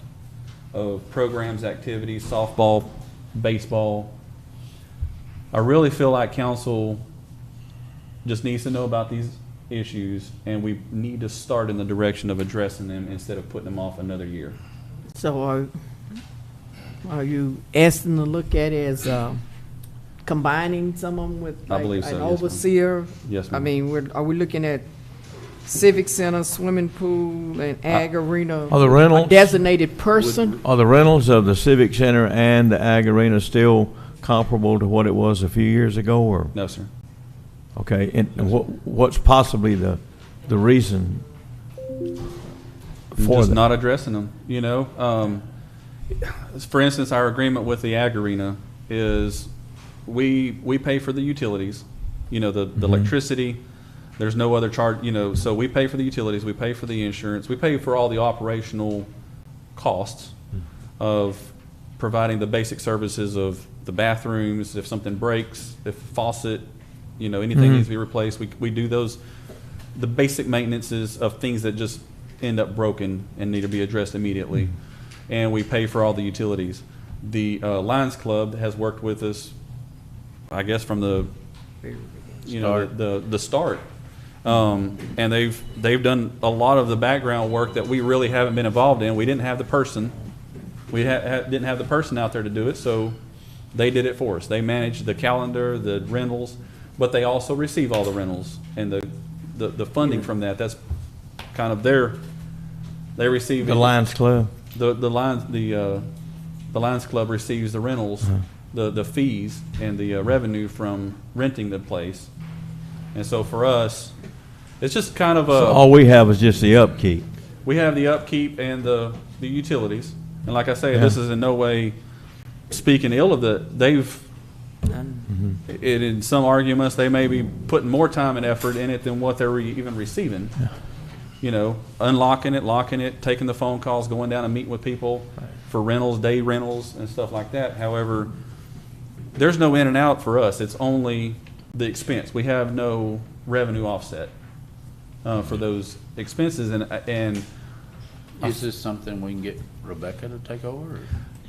of programs, activities, softball, baseball. I really feel like council just needs to know about these issues, and we need to start in the direction of addressing them instead of putting them off another year. So are you asking to look at it as combining some of them with I like believe so, an yes, ma'am. overseer? Yes, I ma'am. mean, are we looking at civic center, swimming pool, and ag arena? Are the rentals- A designated person? Are the rentals of the Civic Center and the Ag Arena still comparable to what it was a few years ago, or? No, sir. Okay, and what's possibly the reason for Just that? not addressing them, For instance, our agreement with the Ag Arena is we pay for the utilities, the electricity. There's no other charge, so we pay for the utilities, we pay for the insurance, we pay for all the operational costs of providing the basic services of the bathrooms, if something breaks, if faucet, anything needs to be replaced. We do those, the basic maintenances of things that just end up broken and need to be addressed immediately. And we pay for all the utilities. The Lions Club has worked with us, I guess, from the the start. And they've done a lot of the background work that we really haven't been involved in. We didn't have the person. We didn't have the person out there to do it, so they did it for us. They managed the calendar, the rentals, but they also receive all the rentals and the funding from that. That's kind of they receive The Lions Club? the Lions Club receives the rentals, the fees, and the revenue from renting the place. And so for us, it's just kind of So all we have is just the upkeep. we have the upkeep and the utilities. And like I say, this is in no way speaking ill of in some arguments, they may be putting more time and effort in it than what they're even receiving. Unlocking it, locking it, taking the phone calls, going down and meeting with people for rentals, day rentals, and stuff like that. However, there's no in and out for us. It's only the expense. We have no revenue offset for those expenses, and Is this something we can get Rebecca to take over? Or?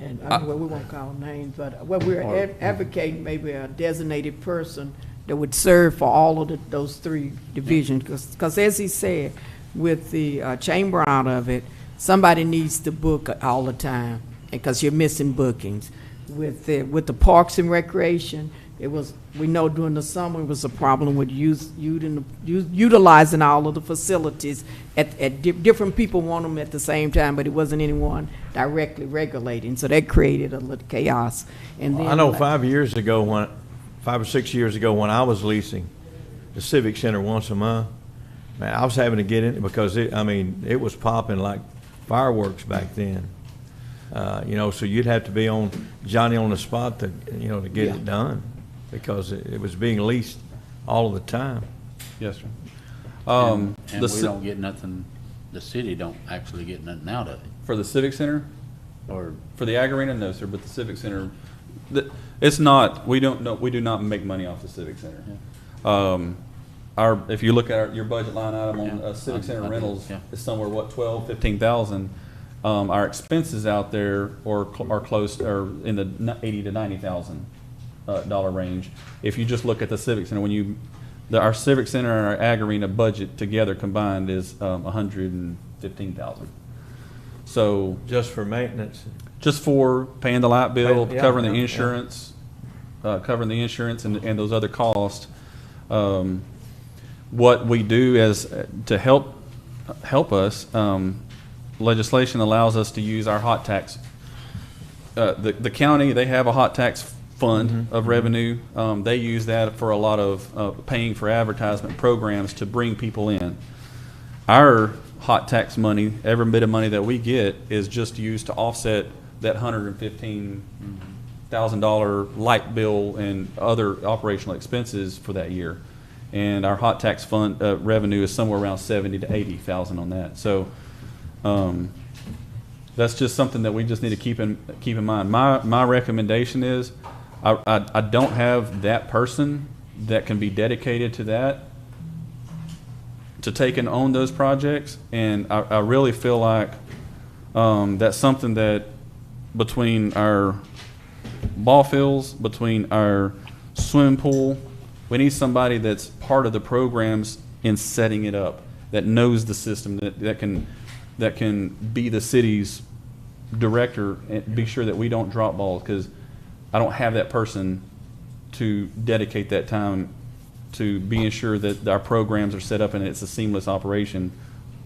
And we won't call names, but we're advocating maybe a designated person that would serve for all of those three divisions. Because as he said, with the chamber out of it, somebody needs to book all the time, because you're missing bookings. With the Parks and Recreation, we know during the summer it was a problem with utilizing all of the facilities different people want them at the same time, but it wasn't anyone directly regulating, so that created a little chaos. And then I know 5 years ago, 5 or 6 years ago, when I was leasing the Civic Center once a month, man, I was having to get in it because it was popping like fireworks back then. So you'd have to be on Johnny on the spot to get it done, because it was being leased all of the time. yes, sir. And we don't get nothing, the city don't actually get nothing out of it. For the Civic Center, Or, for the Ag Arena, no, sir. But the Civic Center, it's not. We do not make money off the Civic Center. If you look at your budget line item on Civic Center I do, rentals, yeah. it's somewhere 15,000. Our expenses out there are close, or in the $80,000 to $90,000 dollar range. If you just look at the Civic Center, our Civic Center and our Ag Arena budget together combined is $115,000. So Just for maintenance. just for paying the light bill, Yeah, covering the yeah, insurance, and those other costs. What we do to help us, legislation allows us to use our hot tax. The county, they have a hot tax fund of revenue. They use that for a lot of paying for advertisement programs to bring people in. Our hot tax money, every bit of money that we get, is just used to offset that $115,000 light bill and other operational expenses for that year. And our hot tax fund revenue is somewhere around $70,000 to $80,000 on that. So that's just something that we just need to keep in mind. My recommendation is I don't have that person that can be dedicated to that, to take and own those projects, and I really feel like that's something that between our ball fields, between our swimming pool, we need somebody that's part of the programs in setting it up, that knows the system, that can be the city's director and be sure that we don't drop balls, because I don't have that person to dedicate that time to being sure that our programs are set up and it's a seamless operation.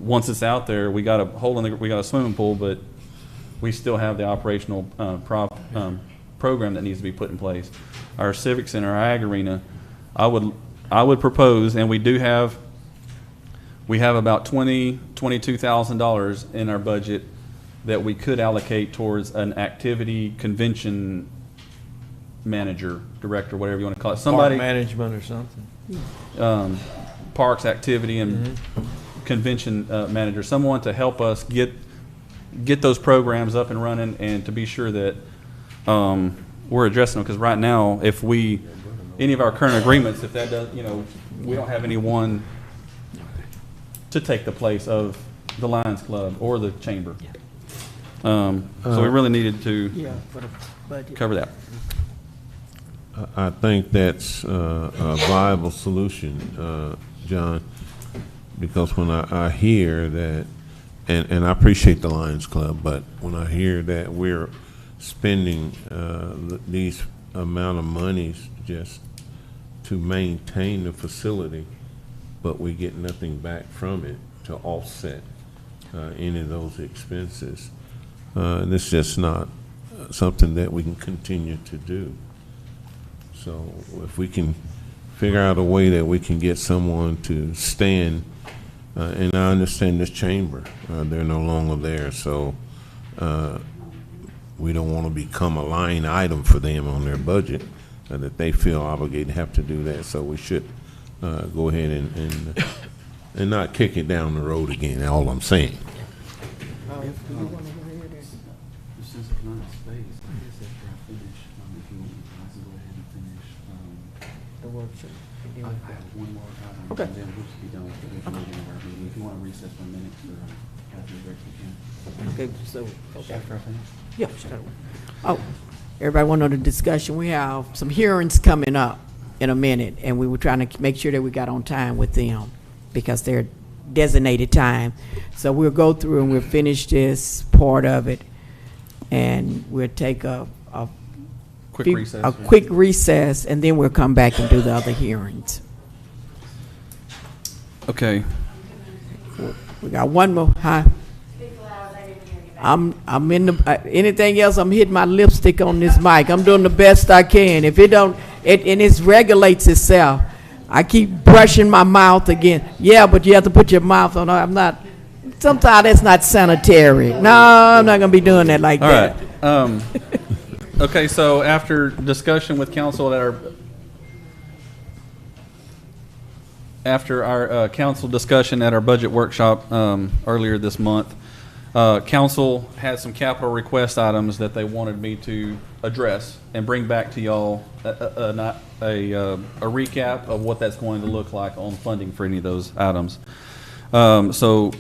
Once it's out there, we got a hole in we got a swimming pool, but we still have the operational program that needs to be put in place. Our civic center, our ag arena, I would propose, and we have about $22,000 in our budget that we could allocate towards an activity convention manager, director, whatever you want to call it. Somebody, Park management or something. Parks, activity, and convention manager, someone to help us get those programs up and running, and to be sure that we're addressing them. Because right now, if any of our current agreements, if that does, we don't have anyone to take the place of the Lions Club or the Chamber. So we really needed to cover that. I think that's a viable solution, John, because when I hear that, and I appreciate the Lions Club, but when I hear that we're spending these amount of monies just to maintain the facility, but we get nothing back from it to offset any of those expenses, this is just not something that we can continue to do. So if we can figure out a way that we can get someone to stand, and I understand this chamber, they're no longer there, so we don't want to become a line item for them on their budget, that they feel obligated to have to do that. So we should go ahead and not kick it down the road again, all I'm saying. Since it's not space, I guess after I finish, if you want, I can go ahead and finish The workshop. I have one more item, Okay. and then we'll just be done with the meeting of our meeting. If you want to recess 1 minute for after the break, you can. Okay, so, After I finish? yeah, sure. Oh, everybody want to know the discussion. We have some hearings coming up in a minute, and we were trying to make sure that we got on time with them because they're designated time. So we'll go through and we'll finish this part of it, and we'll take a Quick recess. a quick recess, and then we'll come back and do the other hearings. Okay. We got one more. Hi. I'm in the anything else, I'm hitting my lipstick on this mic. I'm doing the best I can. If it don't, and it regulates itself. I keep brushing my mouth again. Yeah, but you have to put your mouth on. I'm not. Sometimes that's not sanitary. No, I'm not gonna be doing that like that. All right. Okay, so after discussion with council after our council discussion at our budget workshop earlier this month, council had some capital request items that they wanted me to address and bring back to y'all a recap of what that's going to look like on funding for any of those items. So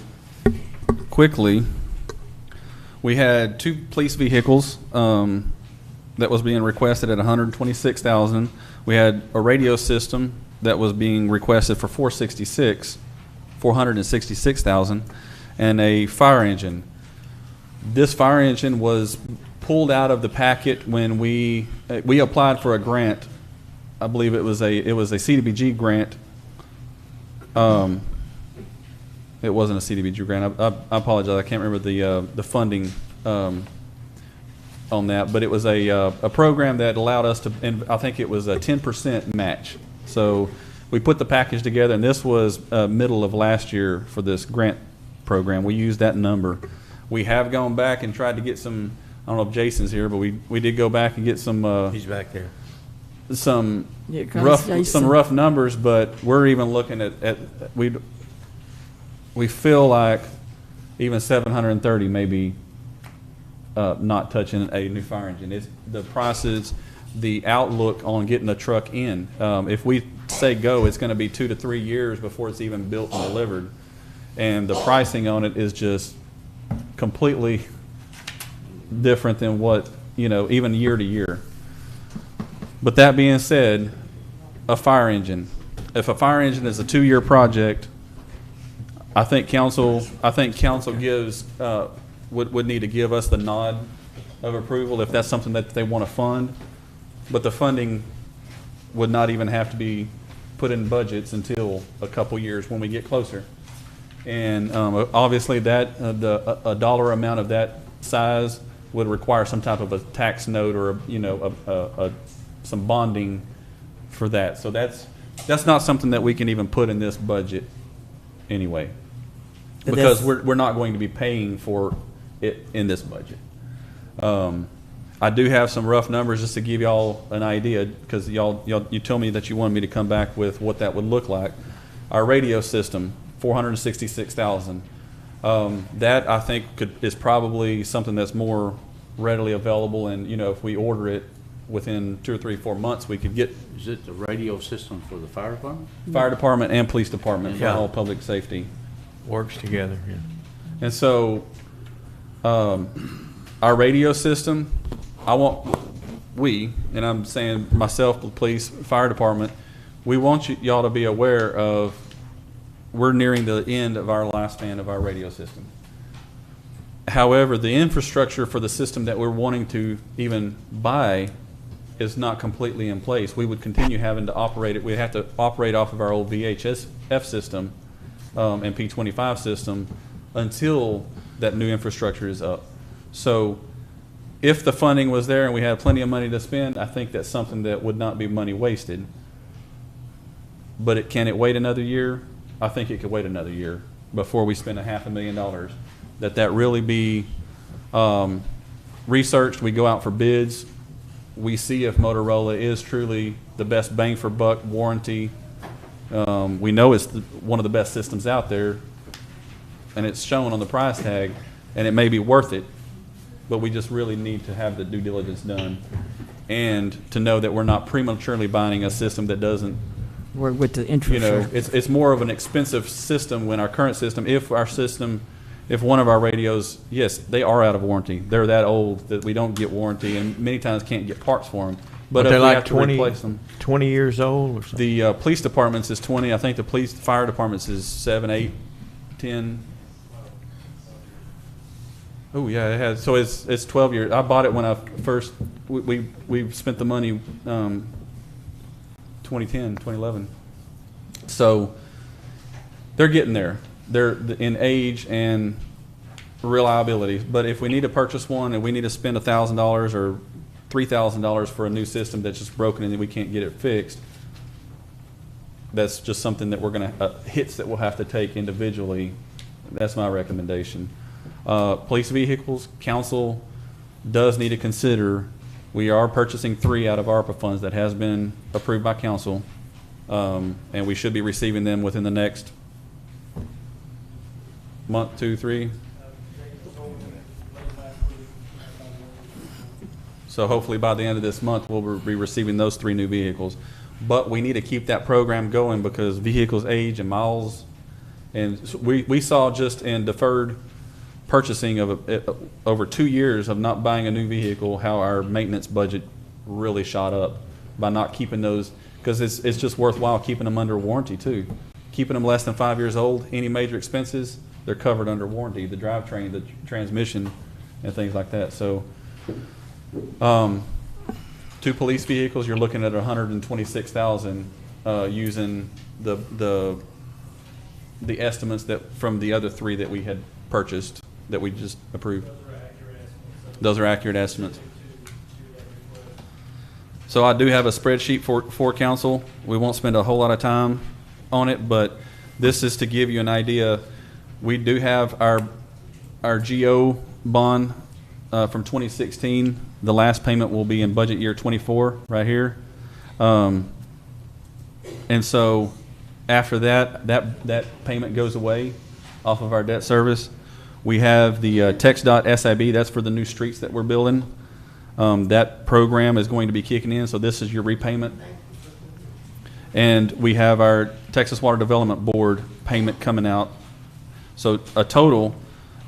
quickly, we had 2 police vehicles that was being requested at $126,000. We had a radio system that was being requested for $466,000, and a fire engine. This fire engine was pulled out of the packet when we applied for a grant. I believe it was a CDBG grant. It wasn't a CDBG grant. I apologize. I can't remember the funding on that, but it was a program that allowed us to, and I think it was a 10% match. So we put the package together, and this was middle of last year for this grant program. We used that number. We have gone back and tried to get some, I don't know if Jason's here, but we did go back and get some He's back there. some Here comes Jason. rough numbers, but we're even looking at we feel like even 730 may be not touching a new fire engine. It's the prices, the outlook on getting a truck in. If we say go, it's going to be 2 to 3 years before it's even built and delivered, and the pricing on it is just completely different than what, even year to year. But that being said, a fire engine. If a fire engine is a 2-year project, I think council gives would need to give us the nod of approval if that's something that they want to fund. But the funding would not even have to be put in budgets until a couple years when we get closer. And obviously that a dollar amount of that size would require some type of a tax note or some bonding for that. So that's not something that we can even put in this budget anyway, because we're not going to be paying for it in this budget. I do have some rough numbers just to give y'all an idea, because you told me that you wanted me to come back with what that would look like. Our radio system, $466,000. That I think is probably something that's more readily available, and if we order it within 2 or 3, 4 months, we could get. Is it the radio system for the fire department? Fire department and police department for Yeah. all public safety. Works together, yeah. And so, our radio system, and I'm saying myself, the police, fire department, we want y'all to be aware of, we're nearing the end of our lifespan of our radio system. However, the infrastructure for the system that we're wanting to even buy is not completely in place. We would continue having to operate it. We'd have to operate off of our old VHF system and P25 system until that new infrastructure is up. So if the funding was there and we had plenty of money to spend, I think that's something that would not be money wasted. But can it wait another year? I think it could wait another year before we spend $500,000. That really be researched. We go out for bids. We see if Motorola is truly the best bang for buck warranty. We know it's one of the best systems out there, and it's shown on the price tag, and it may be worth it, but we just really need to have the due diligence done and to know that we're not prematurely buying a system that doesn't Work with the infrastructure. it's more of an expensive system when our current system, if one of our radios, yes, they are out of warranty. They're that old that we don't get warranty, and many times can't get parts for them. But if they're we like have to 20, replace them. 20 years old or something? The police departments is 20. I think the fire departments is 7, 8, 10. Oh yeah, it has. So it's 12 years. I bought it when I first. We spent the money 2010, 2011. So they're getting there. They're in age and reliability. But if we need to purchase one and we need to spend $1,000 or $3,000 for a new system that's just broken and we can't get it fixed, that's just something that we're going to hits that we'll have to take individually. That's my recommendation. Police vehicles, council does need to consider. We are purchasing 3 out of ARPA funds that has been approved by council, and we should be receiving them within the next month, 2, 3. So hopefully by the end of this month, we'll be receiving those 3 new vehicles. But we need to keep that program going because vehicles age and miles. And so we saw just in deferred purchasing of over 2 years of not buying a new vehicle, how our maintenance budget really shot up by not keeping those, because it's just worthwhile keeping them under warranty too. Keeping them less than 5 years old, any major expenses, they're covered under warranty, the drivetrain, the transmission, and things like that. So 2 police vehicles, you're looking at $126,000 using the estimates that from the other 3 that we had purchased that we just approved. Those are accurate estimates. So I do have a spreadsheet for council. We won't spend a whole lot of time on it, but this is to give you an idea. We do have our GO bond from 2016. The last payment will be in budget year 24 right here. And so after that payment goes away off of our debt service. We have the TXDOT-SIB, that's for the new streets that we're building. That program is going to be kicking in, so this is your repayment. And we have our Texas Water Development Board payment coming out. So a total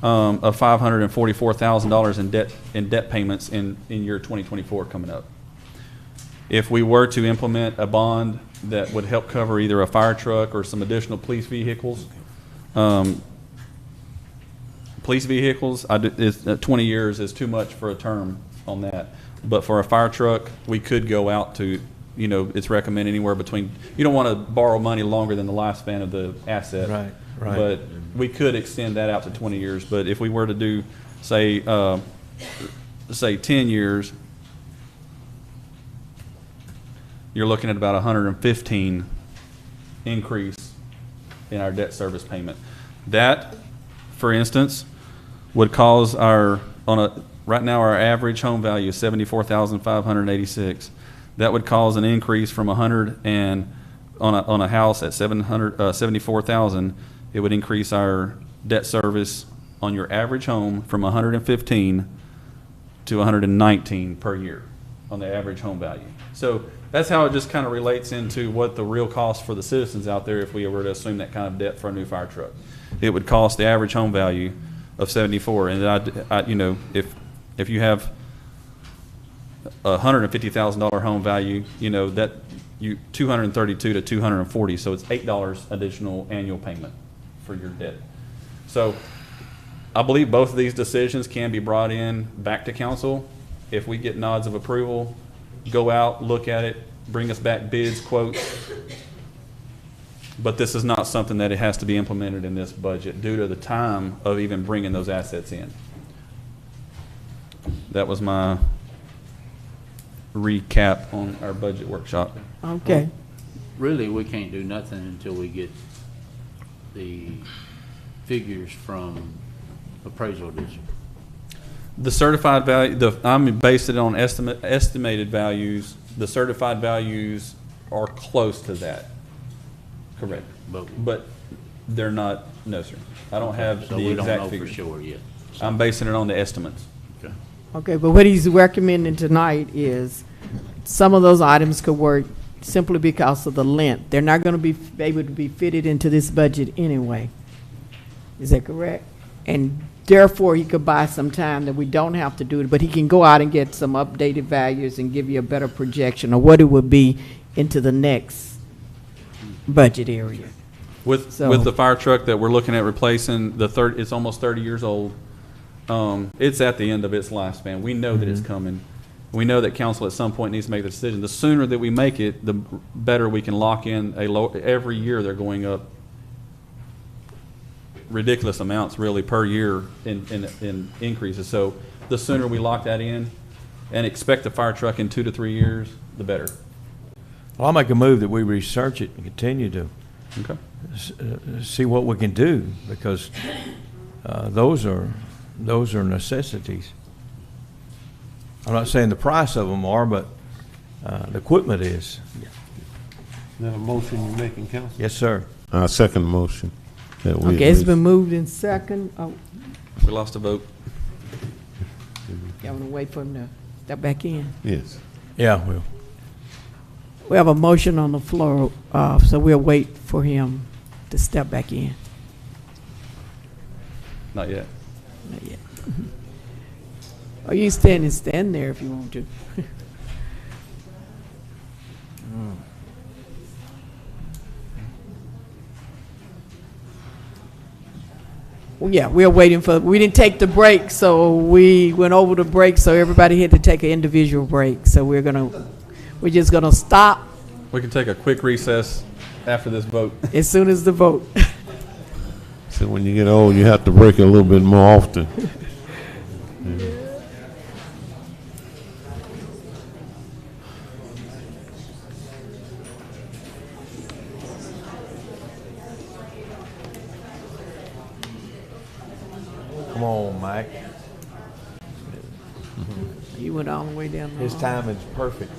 of $544,000 in debt payments in year 2024 coming up. If we were to implement a bond that would help cover either a fire truck or some additional police vehicles, 20 years is too much for a term on that. But for a fire truck, we could go out to, it's recommended anywhere between, you don't want to borrow money longer than the lifespan of the asset. Right. But we could extend that out to 20 years. But if we were to do, say 10 years, you're looking at about 115 increase in our debt service payment. That, for instance, would cause right now our average home value is $74,586. That would cause an increase from on a house at $74,000. It would increase our debt service on your average home from 115 to 119 per year on the average home value. So that's how it just kind of relates into what the real cost for the citizens out there if we were to assume that kind of debt for a new fire truck. It would cost the average home value of 74, and if you have a $150,000 home value, that you 232 to 240, so it's $8 additional annual payment for your debt. So I believe both of these decisions can be brought in back to council. If we get nods of approval, go out, look at it, bring us back bids, quotes. But this is not something that it has to be implemented in this budget due to the time of even bringing those assets in. That was my recap on our budget workshop. Okay. Really, we can't do nothing until we get the figures from appraisal district. The certified value, I'm basing it on estimated values. The certified values are close to that. Correct. But they're not, no, sir. I don't have So the we don't exact know for figures. sure yet. I'm basing it on the estimates. Okay. Okay, but what he's recommending tonight is some of those items could work simply because of the length. They're not going to be able to be fitted into this budget anyway. Is that correct? And therefore, he could buy some time that we don't have to do it, but he can go out and get some updated values and give you a better projection of what it would be into the next budget area. With the fire truck that we're looking at replacing, it's almost 30 years old. It's at the end of its lifespan. We know that it's coming. We know that council at some point needs to make the decision. The sooner that we make it, the better we can lock in every year they're going up ridiculous amounts really per year in increases. So the sooner we lock that in and expect the fire truck in 2 to 3 years, the better. Well, I'll make a move that we research it and continue to Okay. see what we can do, because those are necessities. I'm not saying the price of them are, but the equipment is. Is that a motion you're making, council? Yes, sir. Second motion. Okay, it's been moved in second. Oh, We lost a vote. y'all want to wait for him to step back in? Yes. Yeah, well. We have a motion on the floor, so we'll wait for him to step back in. Not yet. Not yet. Or you stand there if you want to. Well, yeah, we're waiting we didn't take the break, so we went over the break, so everybody had to take an individual break. So we're just gonna stop We can take a quick recess after this vote. as soon as the vote. So when you get old, you have to break it a little bit more often. Come on, Mike. You went all the way down the His hall. timing's perfect.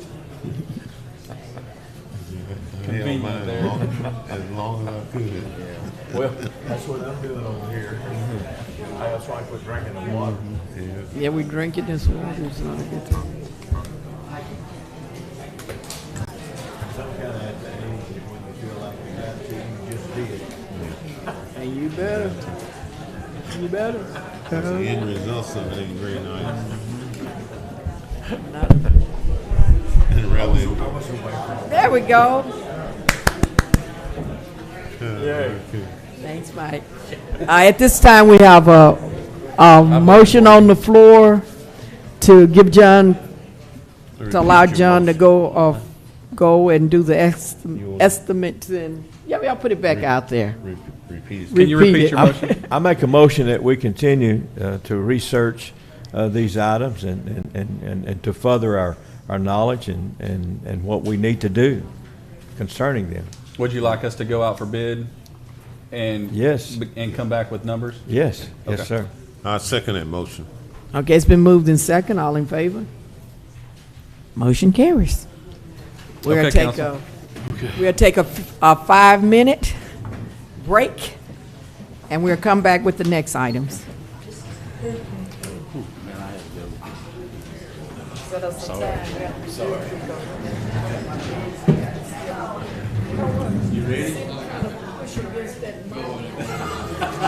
Convenient there. As long as I could. Well, that's what I'm doing over here. That's why I quit drinking the water. Yeah, we drinking this water. It's not a good thing. Some kind of at the age when you feel like you got to, you just did. And you better. You better. The end results of it ain't very nice. And really, There we go. Yeah. Thanks, Mike. At this time, we have a motion on the floor to give John, to allow John to go and do the estimates and, yeah, we'll put it back out there. repeat it. Can you Repeat repeat it. your motion? I make a motion that we continue to research these items and to further our knowledge and what we need to do concerning them. Would you like us to go out for bid and? Yes. And come back with numbers? Yes, yes, Okay. sir. I second that motion. Okay, it's been moved in second. All in favor? Motion carries. We're gonna Okay, take counsel. we'll take a 5-minute break, and we'll come back with the next items.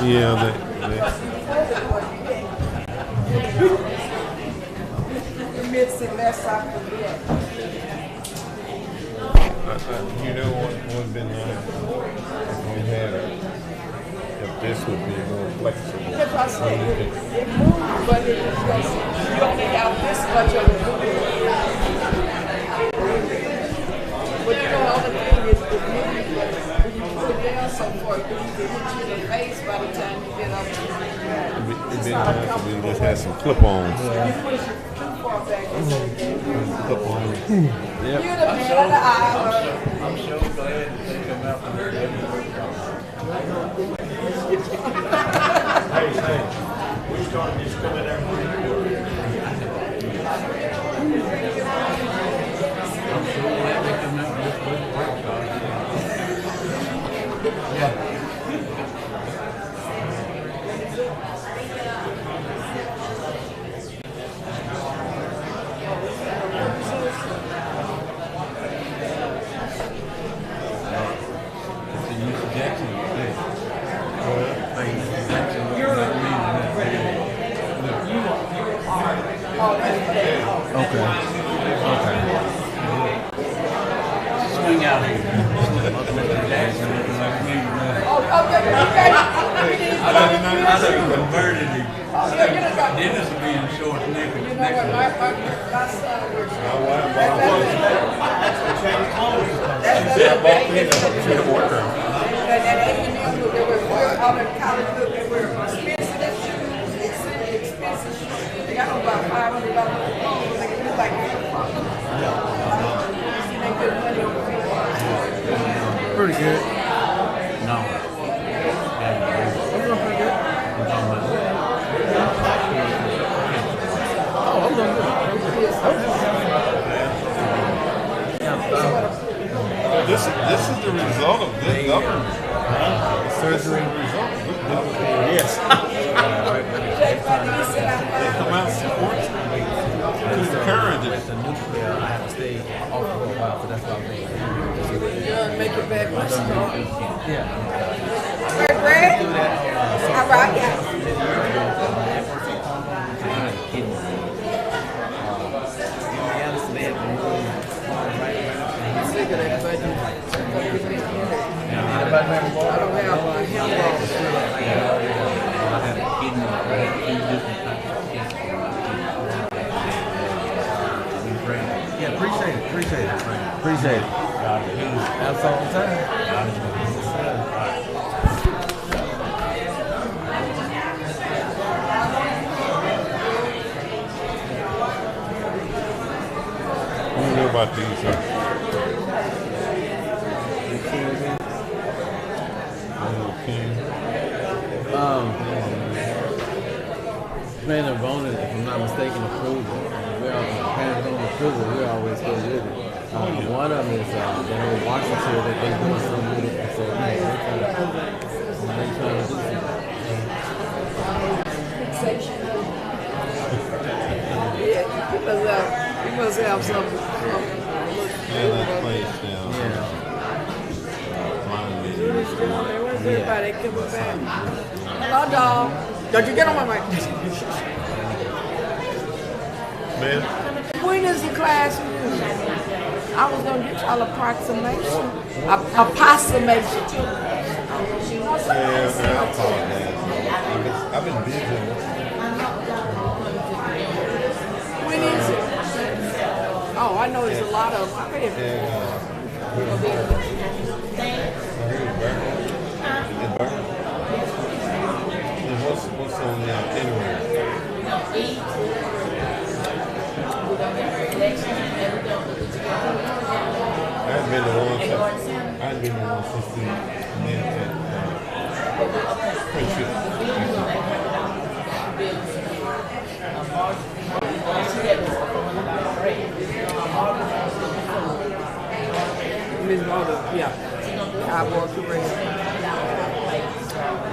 Yeah, you know what would been nice if we had, if this would be more flexible. If I say it moved, but you only have this much of it. But you know, all the thing is, when you put it down so far, you can hit you in the face by the time you get up. It'd be nice if we just had some clip-ons. You push it too far back. Clip-ons. You're the man of the hour. I'm so glad that they come out from there. Hey, we started just coming there pretty good. I'm so glad they come out this way. Yeah. Swing out here. I done converted him. Dennis will be in short next week. Pretty good. No. This is the result of good government. This is the result of good government. Yes. They come out and support you. Encourage it. I have to stay off for a while, so that's why I'm thinking. Make it back much stronger. Yeah. Greg? All right, yeah. Sick of that budget. I don't have a handball. Yeah, appreciate it. Appreciate it. That's all the time. I don't know about these. plan of owner, if I'm not mistaken, approval. We're hands-on approval. We always go with it. One of them is the whole Washington that they doing something with it. So they're trying to do something. You must have some. that place down. Where's everybody coming back? Hello, dog. Don't you get on my mic. Man, When is the class? I was gonna get y'all approximation. Approximation. yeah, man, I apologize. I've been busy. When is it? Oh, I know there's a lot of them. I mean, And what's on the itinerary? I haven't been to one since we met at Friendship. Miss Mother, yeah. Cowboy parade.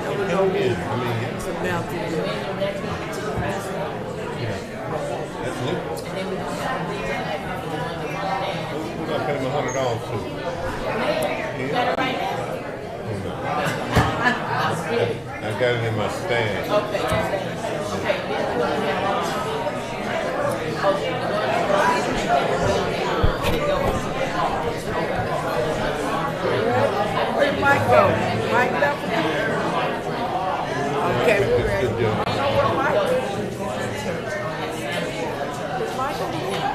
Never know Yeah, I mean, it's a mountain. that's it. Who got to pay him $100 to? I got it in my stash. Where'd Mike go? Mike left? Okay, we're ready. Good job. I know where Mike is. Is Mike over here?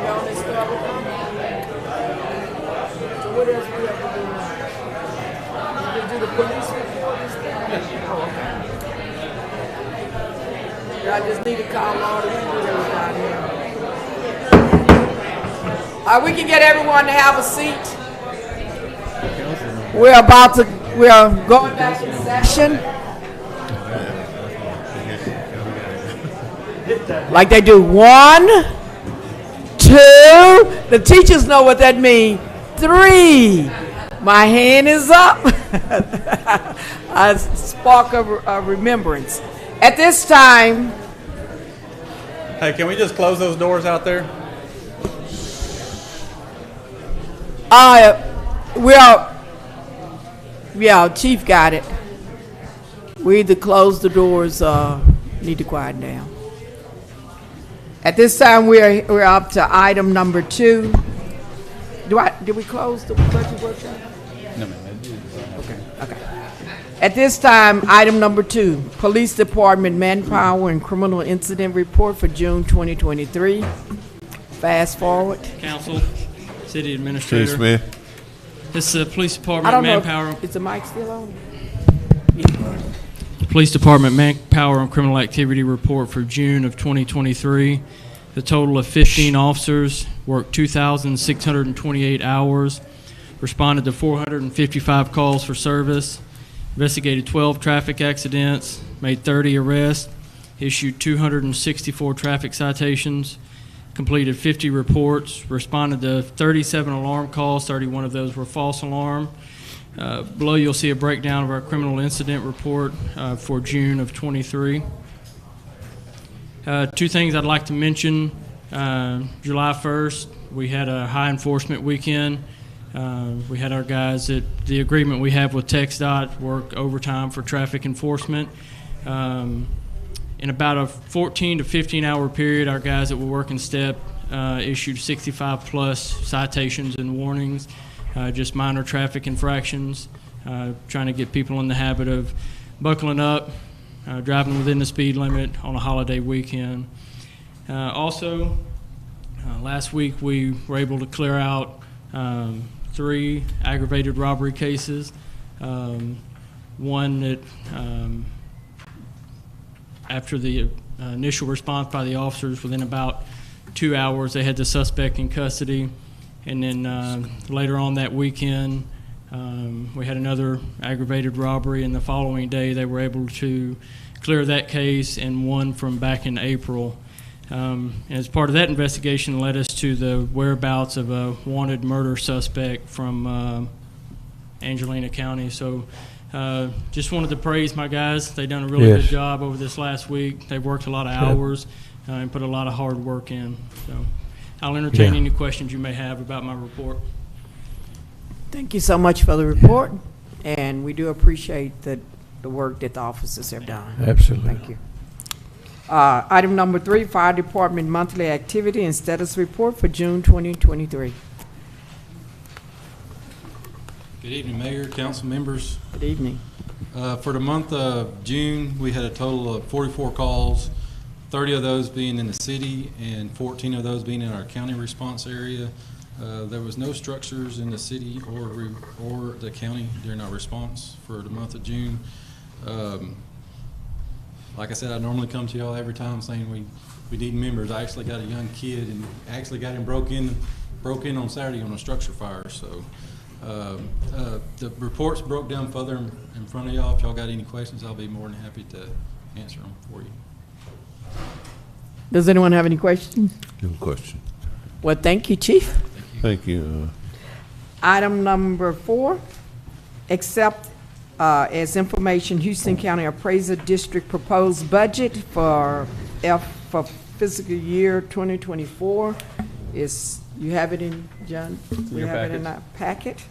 You on this stuff? So what else we have to do now? You do the police report and stuff? Oh, okay. Yeah, I just need to call all the people that was down here. We can get everyone to have a seat. We are going back in session. Like they do. 1, 2. The teachers know what that means. 3. My hand is up. A spark of remembrance. At this time. Hey, can we just close those doors out there? Chief got it. We either close the doors or need to quiet down. At this time, we're up to item number 2. Did we close the budget workshop? No, ma'am. Okay. At this time, item number 2, Police Department Manpower and Criminal Incident Report for June 2023. Fast forward. Council, City Administrator. Chief Smith. This is the Police I Department don't know. Manpower. Is the mic still on? Police Department Manpower and Criminal Activity Report for June of 2023. The total of 15 officers worked 2,628 hours, responded to 455 calls for service, investigated 12 traffic accidents, made 30 arrests, issued 264 traffic citations, completed 50 reports, responded to 37 alarm calls, 31 of those were false alarm. Below you'll see a breakdown of our criminal incident report for June of 23. 2 things I'd like to mention. July 1st, we had a high enforcement weekend. We had our guys at the agreement we have with TxDOT work overtime for traffic enforcement. In about a 14 to 15 hour period, our guys that were working step issued 65 plus citations and warnings, just minor traffic infractions, trying to get people in the habit of buckling up, driving within the speed limit on a holiday weekend. Also, last week we were able to clear out 3 aggravated robbery cases. One that after the initial response by the officers, within about 2 hours, they had the suspect in custody. And then later on that weekend, We had another aggravated robbery, and the following day they were able to clear that case and one from back in April. And as part of that investigation led us to the whereabouts of a wanted murder suspect from Angelina County. So just wanted to praise my guys. They've done a really good job over this last week. They've worked a lot of hours and put a lot of hard work in. So I'll entertain any questions you may have about my report. Thank you so much for the report, and we do appreciate the work that the officers have done. Absolutely. Thank you. Item number 3, Fire Department Monthly Activity and Status Report for June 2023. Good evening, Mayor, council members. Good evening. For the month of June, we had a total of 44 calls, 30 of those being in the city and 14 of those being in our county response area. There was no structures in the city or the county during our response for the month of June. Like I said, I normally come to y'all every time saying we need members. I actually got a young kid and actually got him broke in on Saturday on a structure fire. So the reports broke down further in front of y'all. If y'all got any questions, I'll be more than happy to answer them for you. Does anyone have any questions? No question. Well, thank you, Chief. Thank you. Item number 4, accept as information Houston County Appraiser District proposed budget for fiscal year 2024. You have it in, John? We your have it in packet. our packet.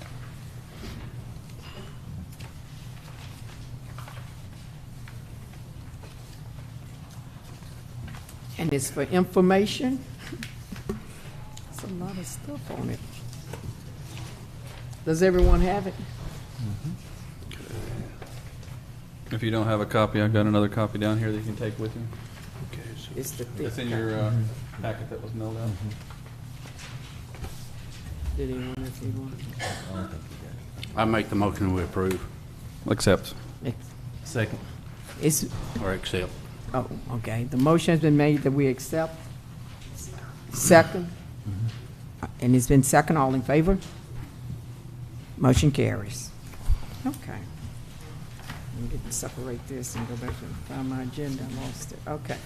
And it's for information. There's a lot of stuff on it. Does everyone have it? If you don't have a copy, I've got another copy down here that you can take with you. It's the thick It's in copy. your packet that was mailed out. Did anyone else need one? I make the motion we approve Accept. Second. It's, or accept. oh, okay. The motion has been made that we accept. Second. And it's been second. All in favor? Motion carries. Okay. Let me separate this and go back and find my agenda. I lost it. Okay.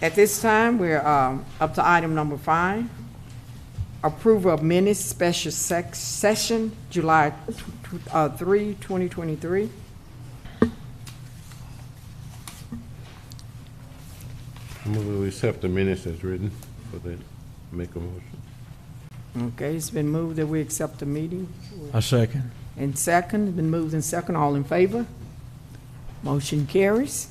At this time, we're up to item number 5. Approval of minutes, special session, July 3, 2023. I'm going to accept the minutes as written for that. Make a motion. Okay, it's been moved that we accept the meeting. I second. And second, it's been moved and second. All in favor? Motion carries.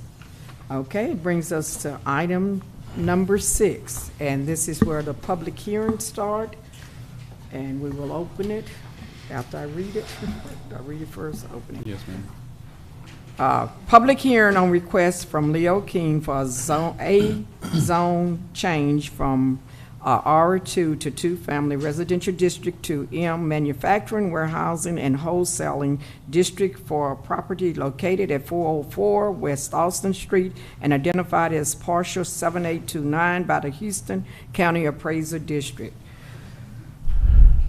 Okay, it brings us to item number 6, and this is where the public hearings start. And we will open it after I read it. Do I read it first? Open it. Yes, ma'am. Public hearing on request from Leo King for a zone change from R2 to 2 family residential district to M manufacturing, warehousing, and wholesaling district for property located at 404 West Austin Street and identified as partial 7829 by the Houston County Appraiser District.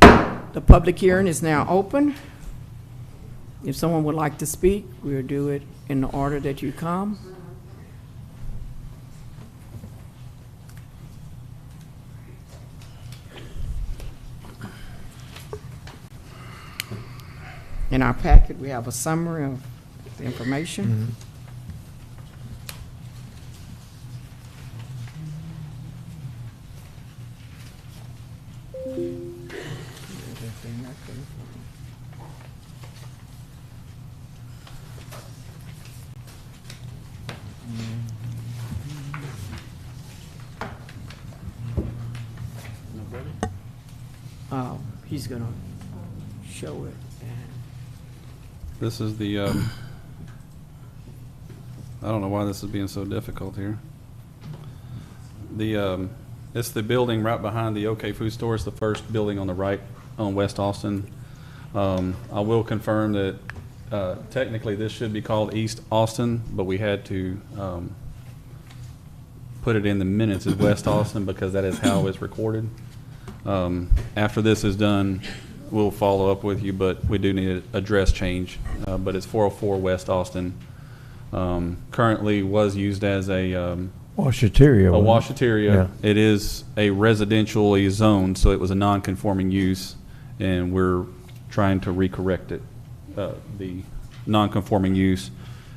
The public hearing is now open. If someone would like to speak, we'll do it in the order that you come. In our packet, we have a summary of the information. He's gonna show it. This is the, I don't know why this is being so difficult here. It's the building right behind the OK Food Store. It's the first building on the right on West Austin. I will confirm that technically this should be called East Austin, but we had to put it in the minutes as West Austin because that is how it's recorded. After this is done, we'll follow up with you, but we do need an address change. But it's 404 West Austin. Currently was used as a Washateria. a wasn't washateria. Yeah. It is a residentially zoned, so it was a non-conforming use, and we're trying to recorrect it, the non-conforming use,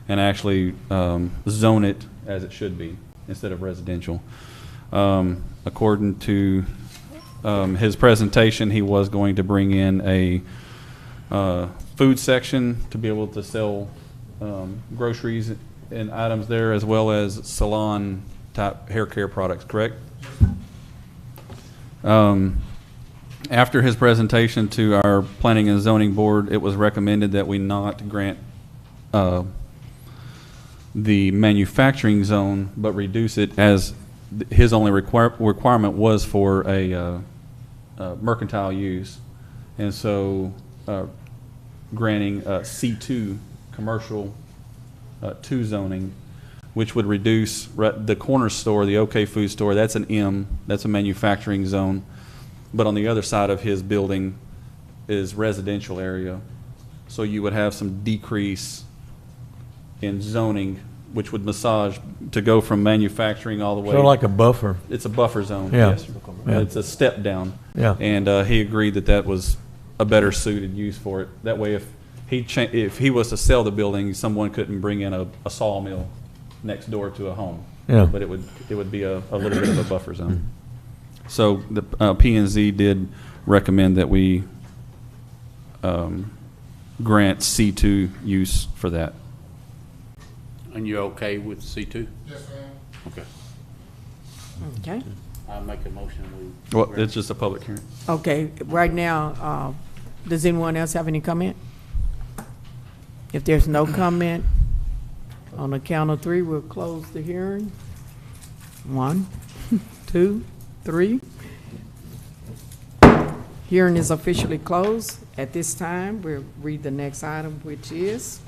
and actually zone it as it should be instead of residential. According to his presentation, he was going to bring in a food section to be able to sell groceries and items there, as well as salon type hair care products, correct? After his presentation to our planning and zoning board, it was recommended that we not grant the manufacturing zone, but reduce it, as his only requirement was for a mercantile use. And so granting C2 commercial 2 zoning, which would reduce the corner store, the OK Food store, that's an M, that's a manufacturing zone. But on the other side of his building is residential area. So you would have some decrease in zoning, which would massage to go from manufacturing all the way. So like a buffer. It's a buffer zone, Yeah. yes. Yeah. It's a step down. Yeah. And he agreed that that was a better suited use for it. That way, if he was to sell the building, someone couldn't bring in a sawmill next door to a home. Yeah. But it would be a little bit of a buffer zone. So the P&Z did recommend that we grant C2 use for that. And you're okay with C2? Yes, ma'am. Okay. Okay. I'll make a motion. We Well, it's just a public hearing. Okay, right now, does anyone else have any comment? If there's no comment, on the count of 3, we'll close the hearing. 1, 2, 3. Hearing is officially closed. At this time, we'll read the next item, which is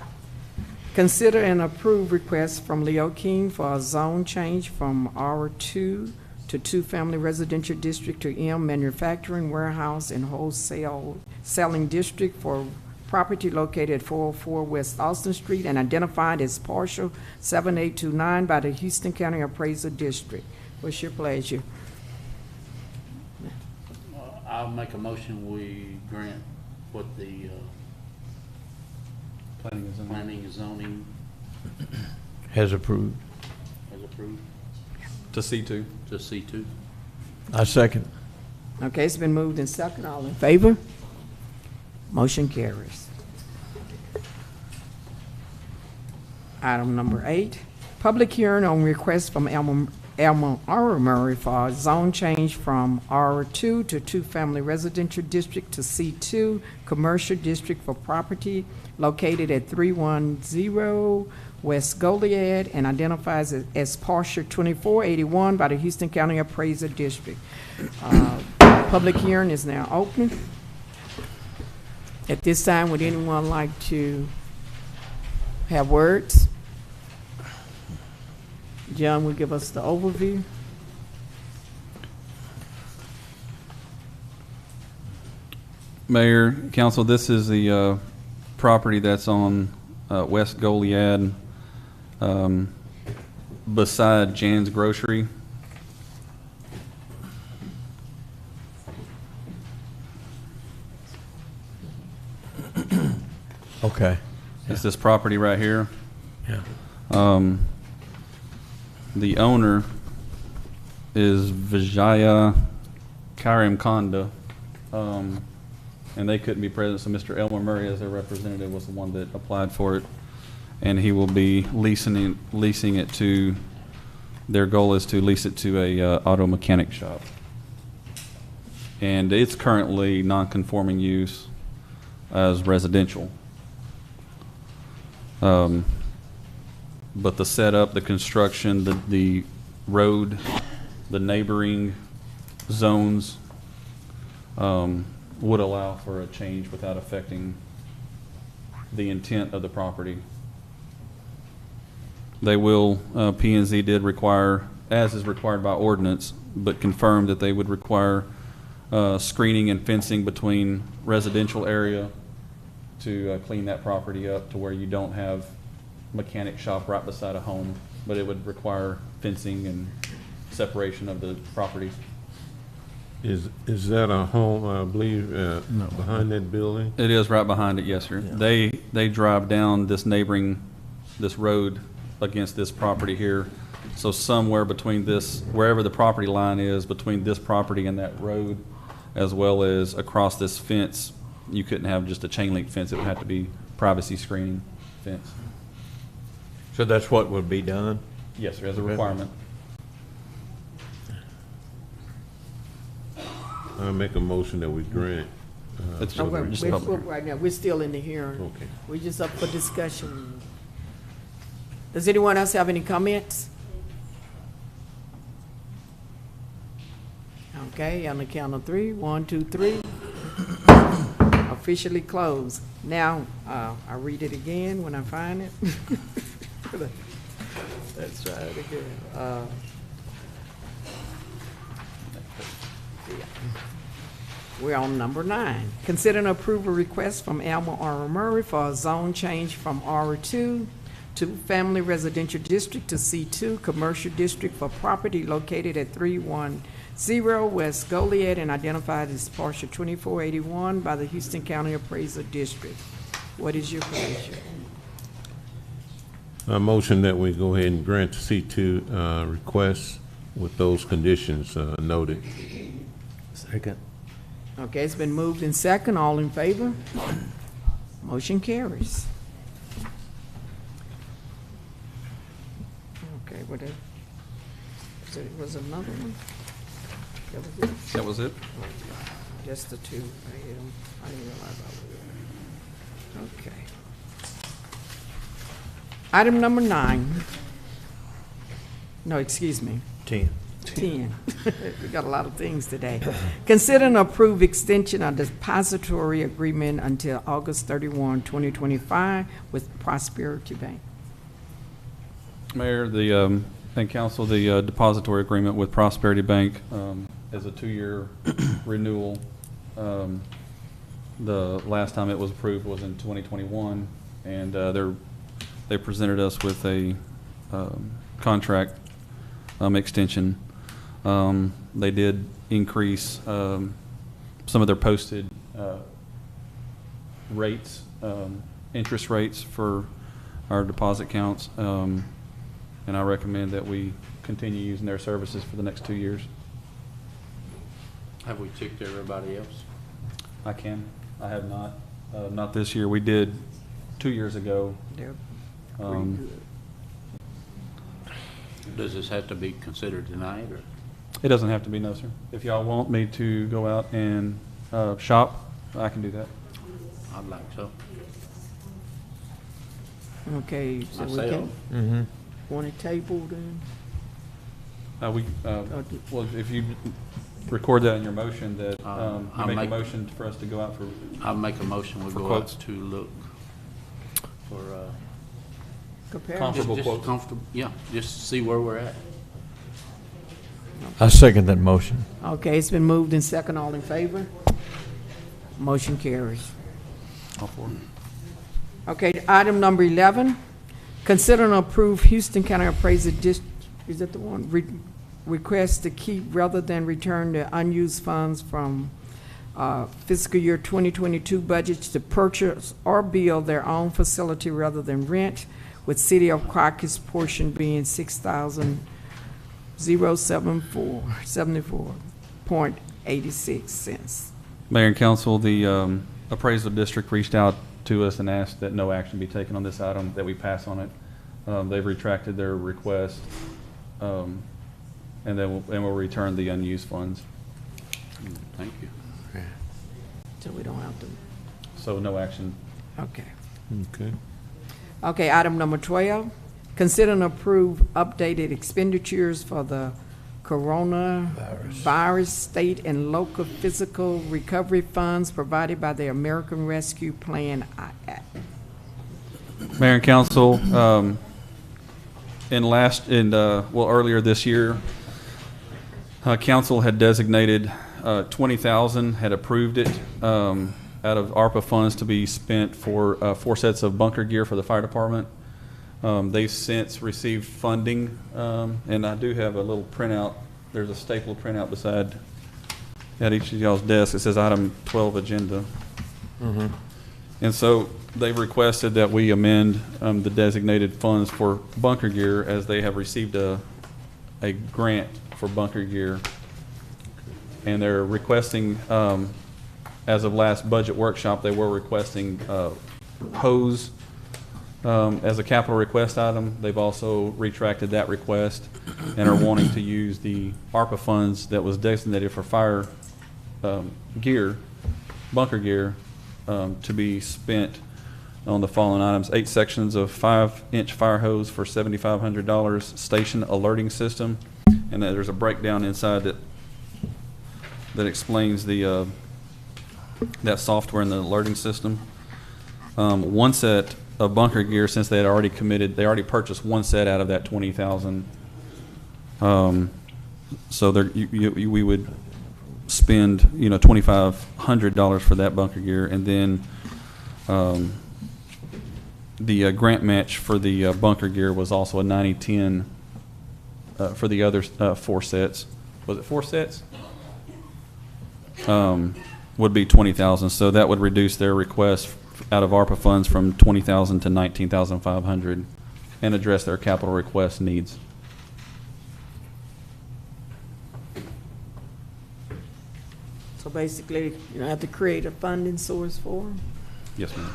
consider and approve request from Leo King for a zone change from R2 to 2-family residential district to M manufacturing, warehouse, and wholesale selling district for property located at 404 West Austin Street and identified as partial 7829 by the Houston County Appraisal District. What's your pleasure? I'll make a motion. We grant what the planning and zoning Has approved. has approved To C2. to C2. I second. Okay, it's been moved and second. All in favor? Motion carries. Item number 8, public hearing on request from Elmer Murray for a zone change from R2 to 2-family residential district to C2 commercial district for property located at 310 West Goliad and identifies it as partial 2481 by the Houston County Appraisal District. Public hearing is now open. At this time, would anyone like to have words? John will give us the overview. Mayor, council, this is the property that's on West Goliad, beside Jan's Grocery. Okay. It's this property right here. Yeah. The owner is Vijaya Karimkanda, and they couldn't be present, so Mr. Elmer Murray, as their representative, was the one that applied for it, and he will be leasing it to. Their goal is to lease it to a auto mechanic shop, and it's currently non-conforming use as residential. But the setup, the construction, the road, the neighboring zones would allow for a change without affecting the intent of the property. They will, P&Z did require, as is required by ordinance, but confirmed that they would require screening and fencing between residential area to clean that property up to where you don't have mechanic shop right beside a home, but it would require fencing and separation of the property. Is that a home, I believe, behind that building? It is right behind it, yes, sir. They drive down this road against this property here. So somewhere between this, wherever the property line is, between this property and that road, as well as across this fence, you couldn't have just a chain link fence. It would have to be privacy screening fence. So that's what would be done? Yes, sir, as a requirement. I make a motion that we grant. It's No, just public. right now, we're still in the hearing. Okay. We're just up for discussion. Does anyone else have any comments? Okay, on the count of three. 1, 2, 3. Officially closed. Now, I'll read it again when I find it. Let's try it again. We're on number 9. Consider and approve a request from Alma R. Murray for a zone change from R2 to Family Residential District to C2 Commercial District for property located at 310 West Goliad and identified as partial 2481 by the Houston County Appraiser District. What is your pleasure? A motion that we go ahead and grant the C2 request with those conditions noted. Second. Okay, it's been moved in second. All in favor? Motion carries. Okay, what else? Was it another one? That was it? That was it? Just the two. I didn't realize I was. Okay. Item number 9. No, excuse me. 10. 10. We got a lot of things today. Consider and approve extension of depository agreement until August 31, 2025 with Prosperity Bank. Mayor, and council, the depository agreement with Prosperity Bank is a 2-year renewal. The last time it was approved was in 2021, and they presented us with a contract extension. They did increase some of their posted rates, interest rates for our deposit accounts, and I recommend that we continue using their services for the next 2 years. Have we ticked everybody else? I can. I have not. Not this year. We did 2 years ago. They're Um, pretty good. Does this have to be considered tonight, or? It doesn't have to be, no, sir. If y'all want me to go out and shop, I can do that. I'd like so. Okay, so we Myself. can, want it tabled then? Well, if you record that in your motion, that you I'll make a make- motion for us to go out for, I'll make a motion, we For go quotes. out to look for, Compare. Comparable just quotes. comfortable, yeah, just see where we're at. I second that motion. Okay, it's been moved in second. All in favor? Motion carries. all four. Okay, item number 11, consider and approve Houston County Appraiser District, is that the one? Request to keep rather than return the unused funds from fiscal year 2022 budgets to purchase or build their own facility rather than rent, with City of Crockett's portion being $6,074.86. Mayor and council, the appraisal district reached out to us and asked that no action be taken on this item, that we pass on it. They've retracted their request, and we'll return the unused funds. Thank you. So we don't have to, So no action. okay. Okay. Okay, item number 12, consider and approve updated expenditures for the coronavirus state and local physical recovery funds provided by the American Rescue Plan Act. Mayor and council, earlier this year, council had designated 20,000 had approved it out of ARPA funds to be spent for 4 sets of bunker gear for the fire department. They've since received funding, and I do have a little printout. There's a staple printout beside at each of y'all's desks. It says item 12 agenda. And so they've requested that we amend the designated funds for bunker gear, as they have received a grant for bunker gear. And they're requesting, as of last budget workshop, they were requesting hose as a capital request item. They've also retracted that request and are wanting to use the ARPA funds that was designated for fire gear, bunker gear, to be spent on the following items: 8 sections of 5-inch fire hose for $7,500, station alerting system, and then there's a breakdown inside that explains the that software and the alerting system. 1 set of bunker gear, since they had already committed, they already purchased 1 set out of that 20,000. So we would spend $2,500 for that bunker gear, and then the grant match for the bunker gear was also a 90-10 for the other 4 sets. Was it 4 sets? Would be 20,000. So that would reduce their request out of ARPA funds from 20,000 to 19,500, and address their capital request needs. So basically, you have to create a funding source for them? Yes, ma'am.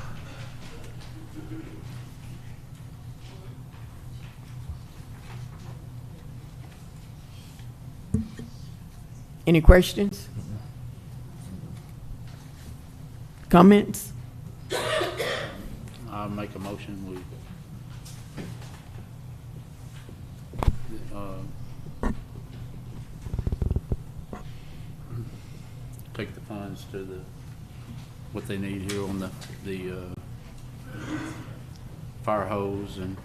Any questions? Comments? I'll make a motion, we take the funds to what they need here on the fire hose and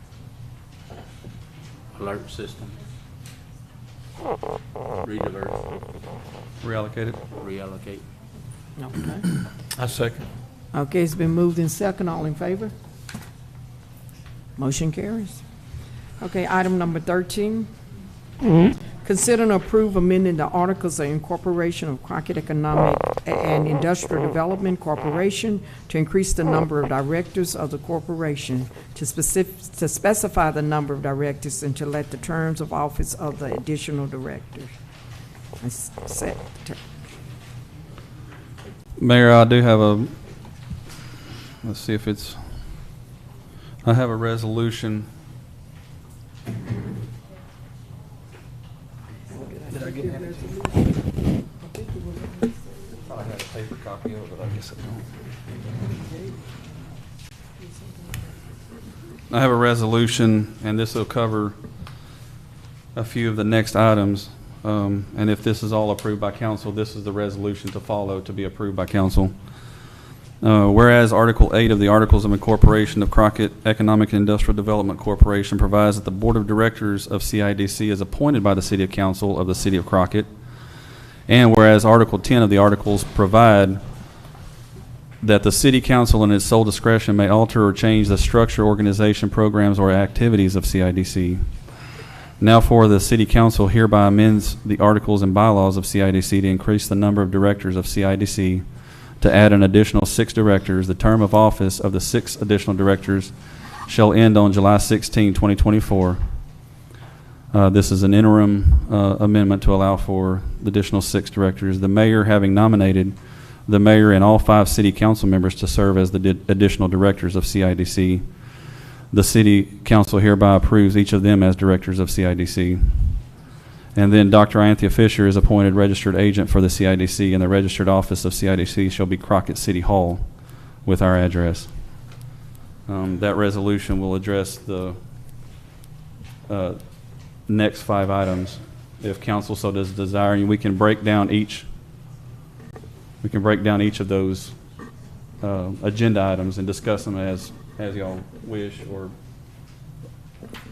alert system. Reallocated. Reallocate. Okay. I second. Okay, it's been moved in second. All in favor? Motion carries. Okay, item number 13. Consider and approve amending the Articles of Incorporation of Crockett Economic and Industrial Development Corporation to increase the number of directors of the corporation, to specify the number of directors, and to let the terms of office of the additional directors. Mayor, I do have let's see if I have a resolution. Did I get it? I had a paper copy of it, but I guess I don't. I have a resolution, and this will cover a few of the next items. And if this is all approved by council, this is the resolution to follow to be approved by council. Whereas Article 8 of the Articles of Incorporation of Crockett Economic and Industrial Development Corporation provides that the Board of Directors of CIDC is appointed by the City Council of the City of Crockett. And whereas Article 10 of the Articles provide that the City Council in its sole discretion may alter or change the structure, organization, programs, or activities of CIDC. Now for the City Council hereby amends the articles and bylaws of CIDC to increase the number of directors of CIDC, to add an additional 6 directors. The term of office of the 6 additional directors shall end on July 16, 2024. This is an interim amendment to allow for the additional 6 directors. The mayor having nominated the mayor and all 5 city council members to serve as the additional directors of CIDC, the City Council hereby approves each of them as directors of CIDC. And then Dr. Anthea Fisher is appointed registered agent for the CIDC, and the registered office of CIDC shall be Crockett City Hall with our address. That resolution will address the next 5 items, if council so does desire, and we can break down each of those agenda items and discuss them as y'all wish, or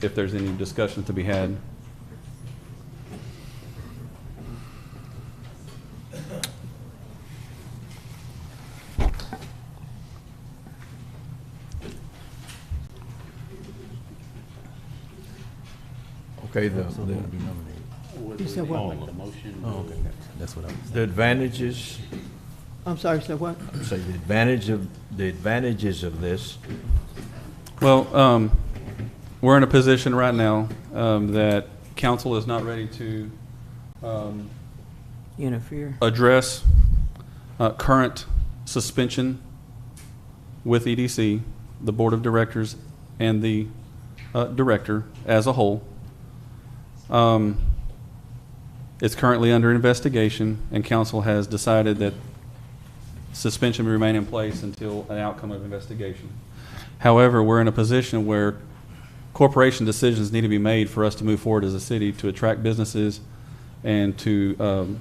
if there's any discussion to be had. Okay, Would You we said what? make the motion? Oh, okay. That's what I was. the advantages, I'm sorry, sir, what? say the advantages of this. Well, we're in a position right now that council is not ready to Interfere. address current suspension with EDC, the board of directors, and the director as a whole. It's currently under investigation, and council has decided that suspension will remain in place until an outcome of investigation. However, we're in a position where corporation decisions need to be made for us to move forward as a city to attract businesses and to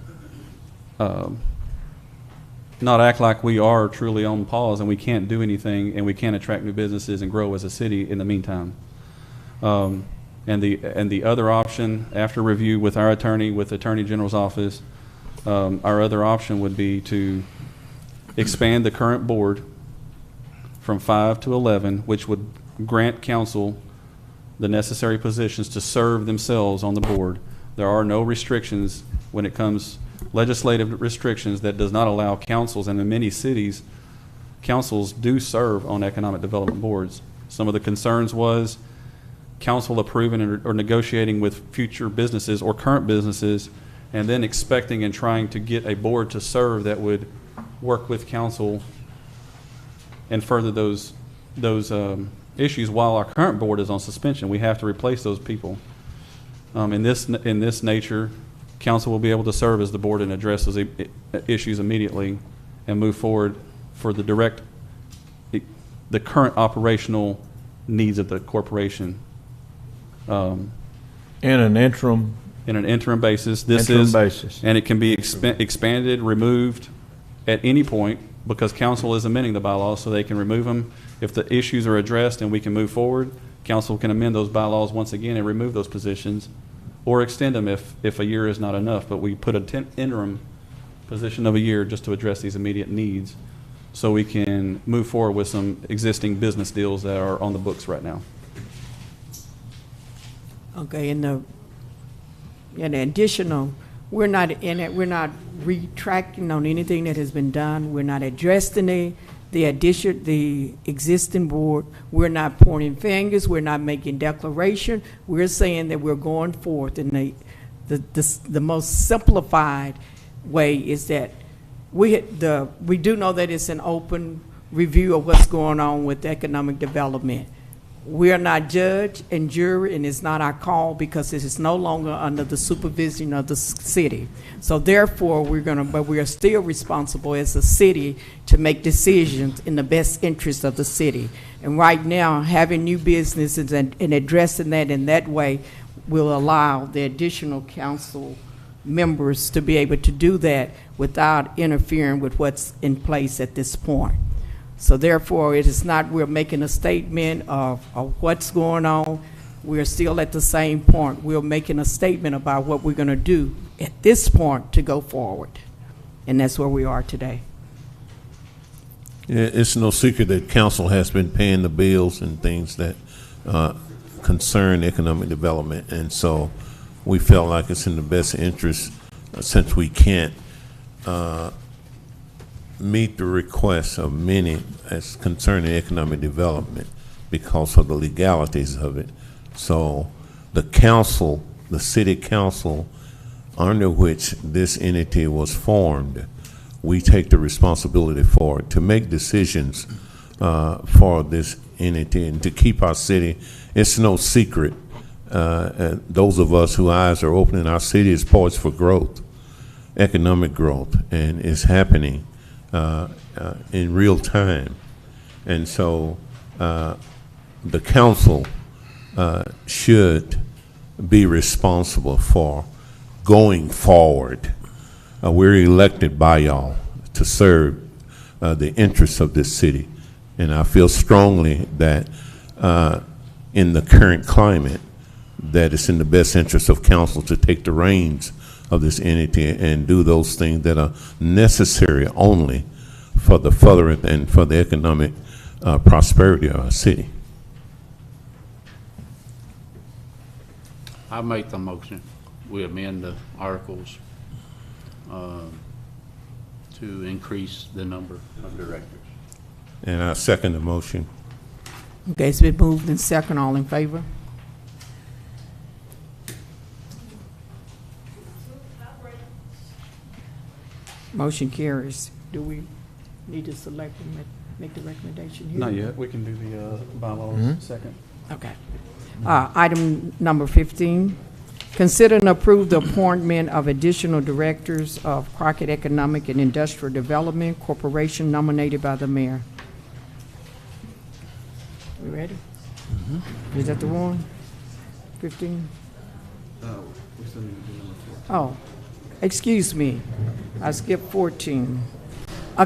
not act like we are truly on pause and we can't do anything and we can't attract new businesses and grow as a city in the meantime. And the other option, after review with our attorney, with the Attorney General's office, our other option would be to expand the current board from 5 to 11, which would grant council the necessary positions to serve themselves on the board. There are no restrictions when it comes, legislative restrictions that does not allow councils, and in many cities, councils do serve on economic development boards. Some of the concerns was council approving or negotiating with future businesses or current businesses, and then expecting and trying to get a board to serve that would work with council and further those issues while our current board is on suspension. We have to replace those people. In this nature, council will be able to serve as the board and address those issues immediately and move forward for the current operational needs of the corporation. In an interim basis. And it can be expanded, removed at any point, because council is amending the bylaws, so they can remove them. If the issues are addressed and we can move forward, council can amend those bylaws once again and remove those positions, or extend them if a year is not enough. But we put an interim position of a year just to address these immediate needs, so we can move forward with some existing business deals that are on the books right now. Okay, and the additional, we're not retracting on anything that has been done. We're not addressing the existing board. We're not pointing fingers. We're not making declaration. We're saying that we're going forth in the most simplified way is that we do know that it's an open review of what's going on with economic development. We are not judge and jury, and it's not our call because it is no longer under the supervision of the city. So therefore, but we are still responsible as a city to make decisions in the best interest of the city. And right now, having new businesses and addressing that in that way will allow the additional council members to be able to do that without interfering with what's in place at this point. So therefore, it is not we're making a statement of what's going on. We're still at the same point. We're making a statement about what we're going to do at this point to go forward. And that's where we are today. Yeah, it's no secret that council has been paying the bills and things that concern economic development. And so we felt like it's in the best interest, since we can't meet the requests of many as concerning economic development because of the legalities of it. So the council, the city council, under which this entity was formed, we take the responsibility for it to make decisions for this entity and to keep our city. It's no secret. Those of us whose eyes are open in our city is poised for growth, economic growth, and it's happening in real time. And so the council should be responsible for going forward. We're elected by y'all to serve the interests of this city. And I feel strongly that in the current climate, that it's in the best interest of council to take the reins of this entity and do those things that are necessary only for the furtherance and for the economic prosperity of our city. I make the motion. We amend the articles to increase the number of directors. And I second the motion. Okay, it's been moved and second. All in favor? Motion carries. Do we need to select and make the recommendation here? Not yet. We can do the bylaws second. Okay. Item number 15, consider and approve the appointment of additional directors of Crockett Economic and Industrial Development Corporation nominated by the mayor. We ready? Is that the one? 15? Oh, excuse me. I skipped 14.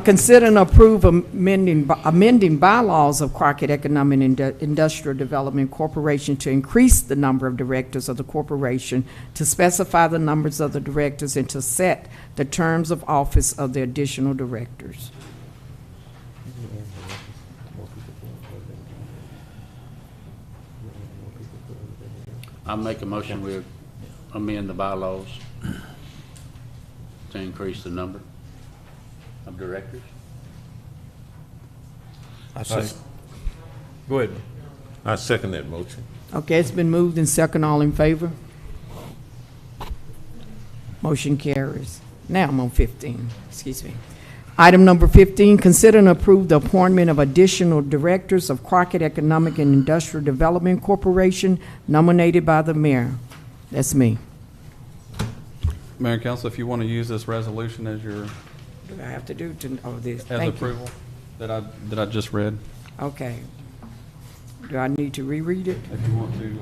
Consider and approve amending bylaws of Crockett Economic and Industrial Development Corporation to increase the number of directors of the corporation, to specify the numbers of the directors, and to set the terms of office of the additional directors. I make a motion we amend the bylaws to increase the number of directors. I say. Go ahead. I second that motion. Okay, it's been moved and second. All in favor? Motion carries. Now I'm on 15. Excuse me. Item number 15, consider and approve the appointment of additional directors of Crockett Economic and Industrial Development Corporation nominated by the mayor. That's me. Mayor and council, if you want to use this resolution as your, What do I have to do to, oh, this? as Thank you. approval that I just read, Okay. Do I need to reread it? if you want to,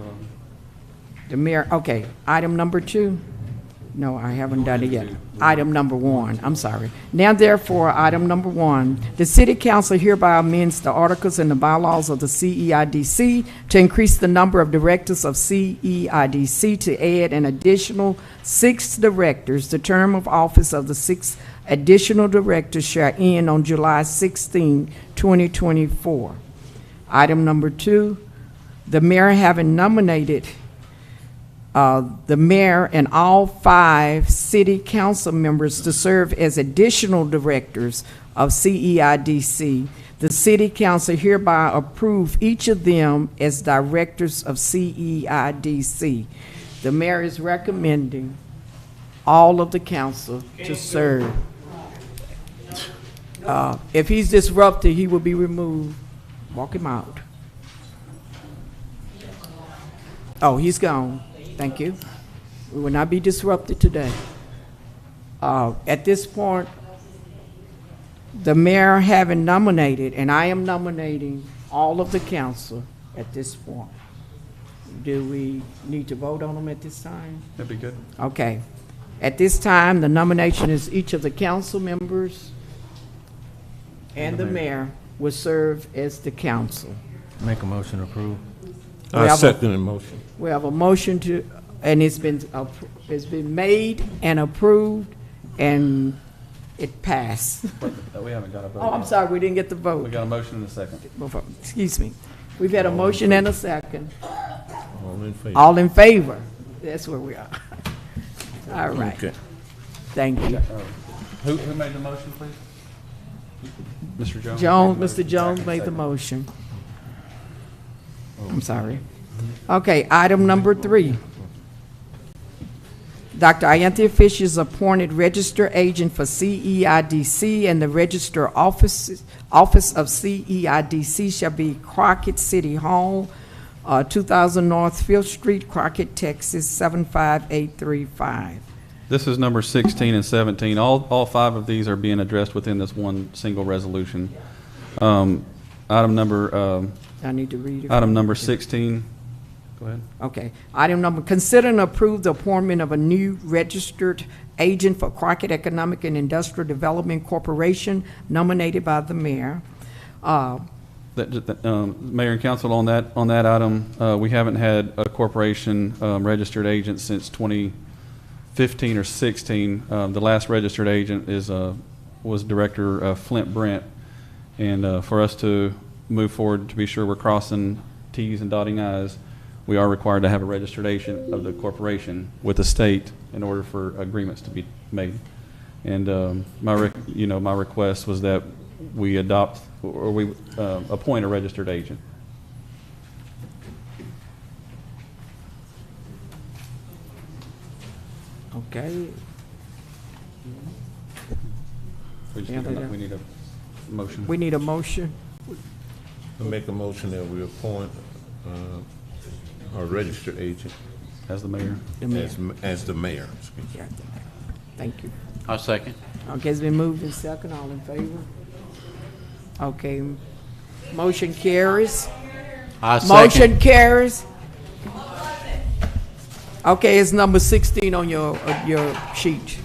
The mayor, okay. Item number 2? No, I haven't done it yet. Item number 1, I'm sorry. Now therefore, item number 1, the city council hereby amends the articles and the bylaws of the CEIDC to increase the number of directors of CEIDC to add an additional 6 directors. The term of office of the 6 additional directors shall end on July 16, 2024. Item number 2, the mayor having nominated the mayor and all 5 city council members to serve as additional directors of CEIDC. The city council hereby approve each of them as directors of CEIDC. The mayor is recommending all of the council to serve. If he's disrupted, he will be removed. Walk him out. Oh, he's gone. Thank you. We will not be disrupted today. At this point, the mayor having nominated, and I am nominating all of the council at this point. Do we need to vote on them at this time? that'd be good. Okay. At this time, the nomination is each of the council members and the mayor will serve as the council. Make a motion to approve. We I have second the motion. We have a motion to, and it's been made and approved, and it passed. We haven't got a vote. Oh, I'm sorry, we didn't get the We vote. got a motion and a second. Excuse me. We've had a motion and a second. All in favor? All in favor? That's where we are. All right. Okay. Thank you. Who made the motion, please? Mr. Jones? Mr. Jones made the motion. I'm sorry. Okay, item number 3. Dr. Ianthea Fisher is appointed registered agent for CEIDC, and the register office of CEIDC shall be Crockett City Hall, 2000 North 5th Street, Crockett, Texas, 75835. This is number 16 and 17. All 5 of these are being addressed within this one single resolution. Item number, I need to read it. item number 16, go ahead. Okay. Item number, consider and approve the appointment of a new registered agent for Crockett Economic and Industrial Development Corporation nominated by the mayor. Mayor and council, on that item, we haven't had a corporation registered agent since 2015 or 16. The last registered agent was Director Flint Brent. And for us to move forward, to be sure we're crossing T's and dotting I's, we are required to have a registered agent of the corporation with the state in order for agreements to be made. And my request was that we adopt or we appoint a registered agent. Okay. We need a motion. We need a motion. I make a motion that we appoint a registered agent As the mayor. as the mayor. Excuse me. Yeah, thank you. I'll second. Okay, it's been moved in second. All in favor? Okay. Motion carries. I second. Motion carries. Okay, it's number 16 on your sheet.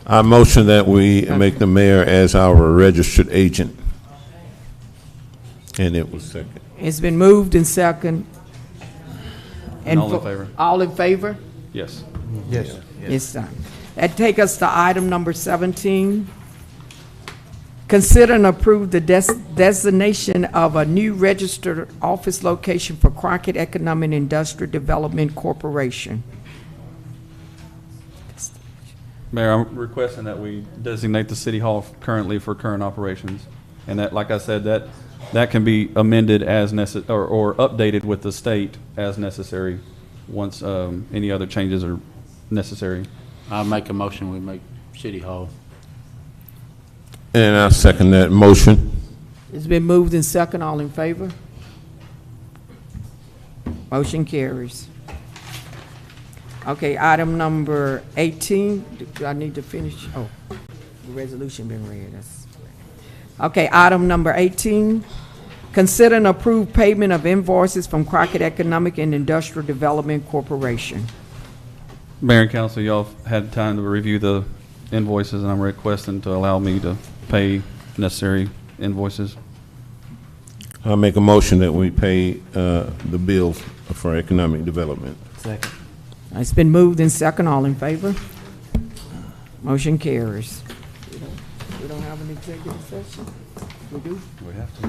I motion that we make the mayor as our registered agent. And it was second. It's been moved in second. And all in favor? All in favor? Yes. Yes. It's done. That take us to item number 17. Consider and approve the designation of a new registered office location for Crockett Economic and Industrial Development Corporation. Mayor, I'm requesting that we designate the city hall currently for current operations. And that, like I said, that can be amended as or updated with the state as necessary once any other changes are necessary. I'll make a motion, we make City Hall. And I second that motion. It's been moved in second. All in favor? Motion carries. Okay, item number 18. Do I need to finish? Oh, the resolution been read. Okay, item number 18. Consider and approve payment of invoices from Crockett Economic and Industrial Development Corporation. Mayor and council, y'all have had time to review the invoices, and I'm requesting to allow me to pay necessary invoices. I make a motion that we pay the bills for economic development. Second. It's been moved in second. All in favor? Motion carries. We don't have an executive session? We do? We have to.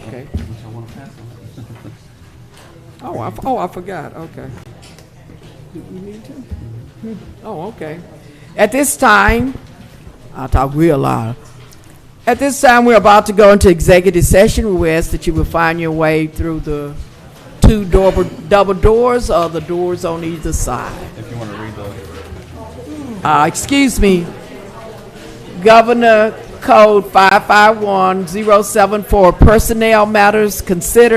Okay. Which I want to pass on. Oh, I forgot. Okay. Do you need to? Oh, okay. At this time, I'll talk real loud. At this time, we're about to go into executive session. We ask that you will find your way through the two double doors or the doors on either side. If you want to read the... Excuse me. Governor Code 551074, personnel matters considered